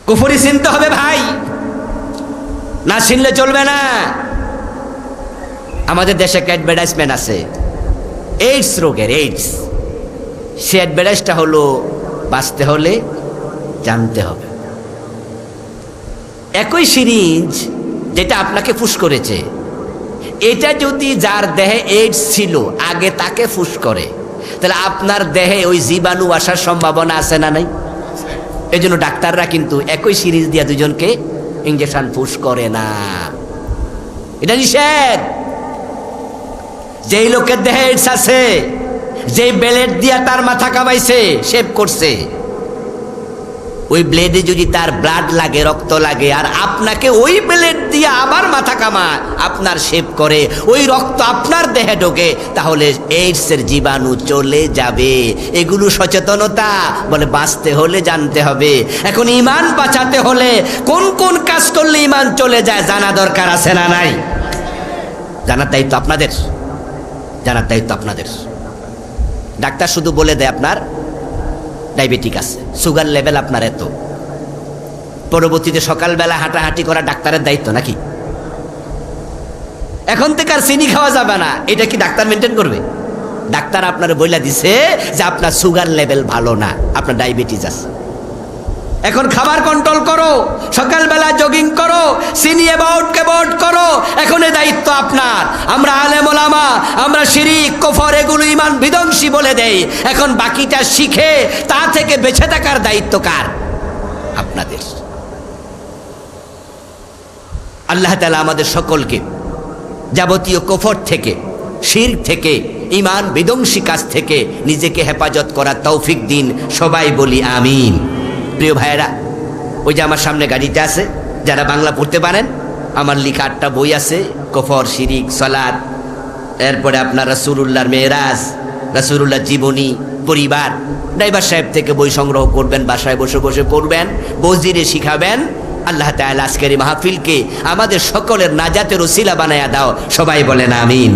কুফরি চিনতে হবে ভাই, না চিনলে চলবে না। আমাদের দেশে একটা অ্যাডভার্টাইজমেন্ট আছে এইডস রোগের, এইডস। সে অ্যাডভার্টাইজটা হলো, বাঁচতে হলে জানতে হবে। একই সিরিঞ্জ যেটা আপনাকে ফুস করেছে, এটা যদি যার দেহে এইডস ছিল আগে তাকে ফুস করে, তাহলে আপনার দেহে ওই জীবাণু আসার সম্ভাবনা আছে না নাই? এই জন্য ডাক্তাররা কিন্তু একই সিরিঞ্জ দিয়ে দুজনকে ইঞ্জেকশন ফুস করে না, এটা নিষেধ। যেই লোকের দেহে এইডস আছে, যেই ব্লেড দিয়া তার মাথা কামাইছে, শেভ করছে, ওই ব্লেডে যদি তার ব্লাড লাগে, রক্ত লাগে, আর আপনাকে ওই ব্লেড দিয়ে আবার মাথা কামায়, আপনার শেভ করে, ওই রক্ত আপনার দেহে ঢোকে, তাহলে এইডসের জীবাণু চলে যাবে। এগুলো সচেতনতা। বলে বাঁচতে হলে জানতে হবে। এখন ঈমান বাঁচাতে হলে কোন কোন কাজ করলে ঈমান চলে যায় জানা দরকার আছে না নাই? জানার দায়িত্ব আপনাদের, জানার দায়িত্ব আপনাদের। ডাক্তার শুধু বলে দেয় আপনার ডায়াবেটিক আছে, সুগার লেভেল আপনার এত, পরবর্তীতে সকালবেলা হাঁটাহাঁটি করা ডাক্তারের দায়িত্ব নাকি? এখন থেকে আর চিনি খাওয়া যাবে না, এটা কি ডাক্তার মেনটেন করবে? ডাক্তার আপনার বইলা দিছে যে আপনার সুগার লেভেল ভালো না, আপনার ডায়াবেটিস আছে। এখন খাবার কন্ট্রোল করো, সকালবেলা জগিং করো, চিনি অ্যাবাউট করো, এখন এই দায়িত্ব আপনার। আমরা আলেম ওলামা, আমরা শিরিক কুফর এগুলো ঈমান বিধ্বংসী বলে দেই। এখন বাকিটা শিখে তা থেকে বেঁচে থাকার দায়িত্ব কার? আপনাদের। আল্লাহ তাআলা আমাদের সকলকে যাবতীয় কুফর থেকে, শিরক থেকে, ঈমান বিধ্বংসী কাজ থেকে নিজেকে হেফাজত করার তৌফিক দিন। সবাই বলি আমিন। প্রিয় ভাইয়েরা, ওই যে আমার সামনে গাড়িতে আছে, যারা বাংলা পড়তে পারেন, আমার লেখা 8টা বই আছে, কুফর, শিরিক, সালাত, এরপরে আপনার রাসূলুল্লাহর মেরাজ, রাসূলুল্লাহ জীবনী, পরিবার, ড্রাইভার সাহেব থেকে বই সংগ্রহ করবেন, বাসায় বসে বসে পড়বেন, বজিরে শিখাবেন। আল্লাহ তাআলা আজকের এই মাহফিলকে আমাদের সকলের নাজাতের ওসিলা বানায়া দাও। সবাই বলেন আমিন।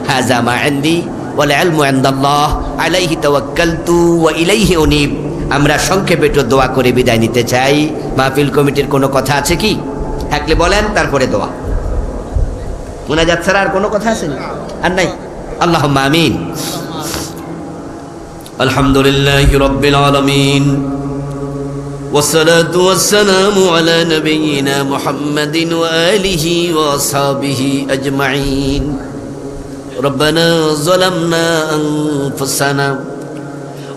হাযা মা ইনদি ওয়াল ইলমু ইনদাল্লাহ আলাইহি তাওয়াক্কালতু ওয়া ইলাইহি উনীব। আমরা সংক্ষেপে একটু দোয়া করে বিদায় নিতে চাই। মাহফিল কমিটির কোনো কথা আছে কি? থাকলে বলেন, তারপরে দোয়া। মুনাজাত ছাড়া আর কোনো কথা আছে না? আর নাই? আল্লাহুম্মা আমিন। আলহামদুলিল্লাহি রাব্বিল আলামিন والصلاة والسلام على نبينا محمد وآله وأصحابه أجمعين ربنا ظلمنا أنفسنا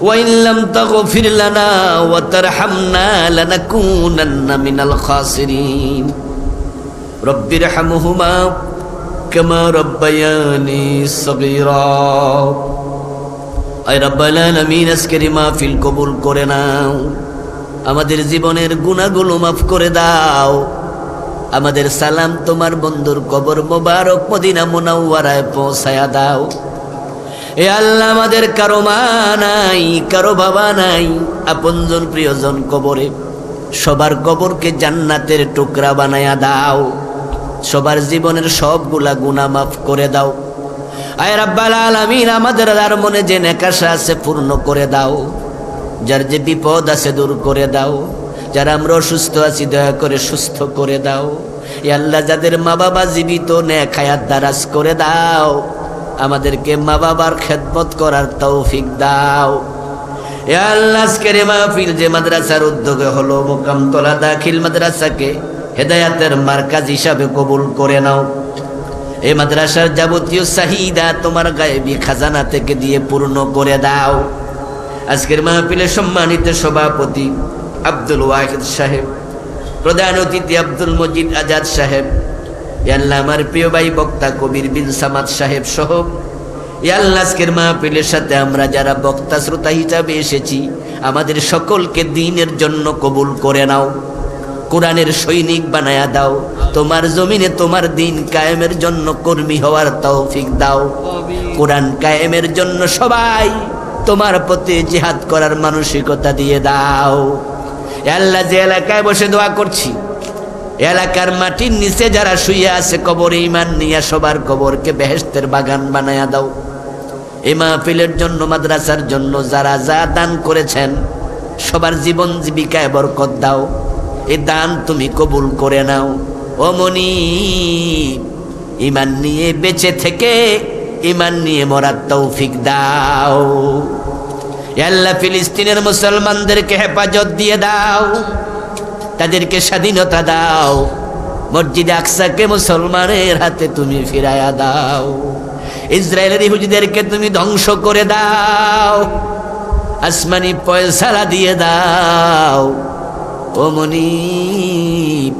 وإن لم تغفر لنا وترحمنا لنكونن من الخاسرين رب ارحمهما كما ربياني صغيرا আয় রব্বুল আলামিন, আজকের মাহফিল কবুল করে নাও। আমাদের জীবনের গুনাহগুলো মাফ করে দাও। আমাদের সালাম তোমার বন্ধুর কবর মোবারক মদিনা মুনাওয়ারায় পৌঁছায়া দাও। এ আল্লাহ, আমাদের কারো মা নাই, কারো বাবা নাই, আপনজন প্রিয়জন কবরে। সবার কবরকে জান্নাতের টুকরা বানায়া দাও। সবার জীবনের সবগুলা গুনাহ মাফ করে দাও। আয় রাব্বাল আলামিন, আমাদের আর মনে যে নেকাশা আছে পূর্ণ করে দাও। যার যে বিপদ আছে দূর করে দাও। যারা আমরা অসুস্থ আছি দয়া করে সুস্থ করে দাও। এ আল্লাহ, যাদের মা বাবা জীবিত, নেক হায়াত দারাজ করে দাও। আমাদেরকে মা বাবার খেদমত করার তৌফিক দাও। এ আল্লাহ, আজকের মাহফিল যে মাদ্রাসার উদ্যোগে হলো, মোকামতলা দাখিল মাদ্রাসাকে হেদায়াতের মার্কাজ হিসাবে কবুল করে নাও। এই মাদ্রাসার যাবতীয় চাহিদা তোমার গায়েবী খাজানা থেকে দিয়ে পূর্ণ করে দাও। আজকের মাহফিলের সম্মানিত সভাপতি আব্দুল ওয়াহিদ সাহেব, প্রধান অতিথি আব্দুল মজিদ আজাদ সাহেব, আল্লাহ আমার প্রিয় ভাই বক্তা কবির বিন সামাদ সাহেব সহ আল্লাহ, আজকের মাহফিলের সাথে আমরা যারা বক্তা শ্রোতা হিসাবে এসেছি, আমাদের সকলকে দ্বীনের জন্য কবুল করে নাও। কোরআনের সৈনিক বানায়া দাও। তোমার জমিনে তোমার দ্বীন কায়েমের জন্য কর্মী হওয়ার তৌফিক দাও। কোরআন কায়েমের জন্য সবাই তোমার পথে জিহাদ করার মানসিকতা দিয়ে দাও। আল্লাহ, যে এলাকায় বসে দোয়া করছি, এলাকার মাটির নিচে যারা শুয়ে আছে কবরে ঈমান নিয়ে, সবার কবরকে বেহেশতের বাগান বানায়া দাও। এই মাহফিলের জন্য, মাদ্রাসার জন্য যারা যা দান করেছেন, সবার জীবন জীবিকায় বরকত দাও। এই দান তুমি কবুল করে নাও। ও মনিব, ঈমান নিয়ে বেঁচে থেকে ঈমান নিয়ে মরার তৌফিক দাও। আল্লাহ, ফিলিস্তিনের মুসলমানদেরকে হেফাজত দিয়ে দাও, তাদেরকে স্বাধীনতা দাও। মসজিদে আকসাকে মুসলমানের হাতে তুমি ফিরায়া দাও। ইসরায়েলের ইহুদিদেরকে তুমি ধ্বংস করে দাও। আসমানি পয়সালা দিয়ে দাও। ও মুনিব,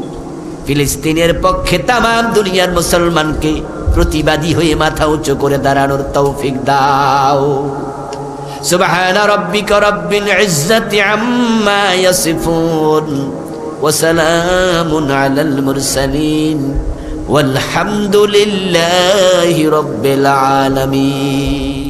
ফিলিস্তিনের পক্ষে তামাম দুনিয়ার মুসলমানকে প্রতিবাদী হয়ে মাথা উঁচু করে দাঁড়ানোর তৌফিক দাও। সুবহানা রাব্বিকা রাব্বিল ইজ্জাতি আম্মা ইয়াসিফুন ওয়া সালামুন আলাল মুরসালিন ওয়ালহামদুলিল্লাহি রাব্বিল আলামিন।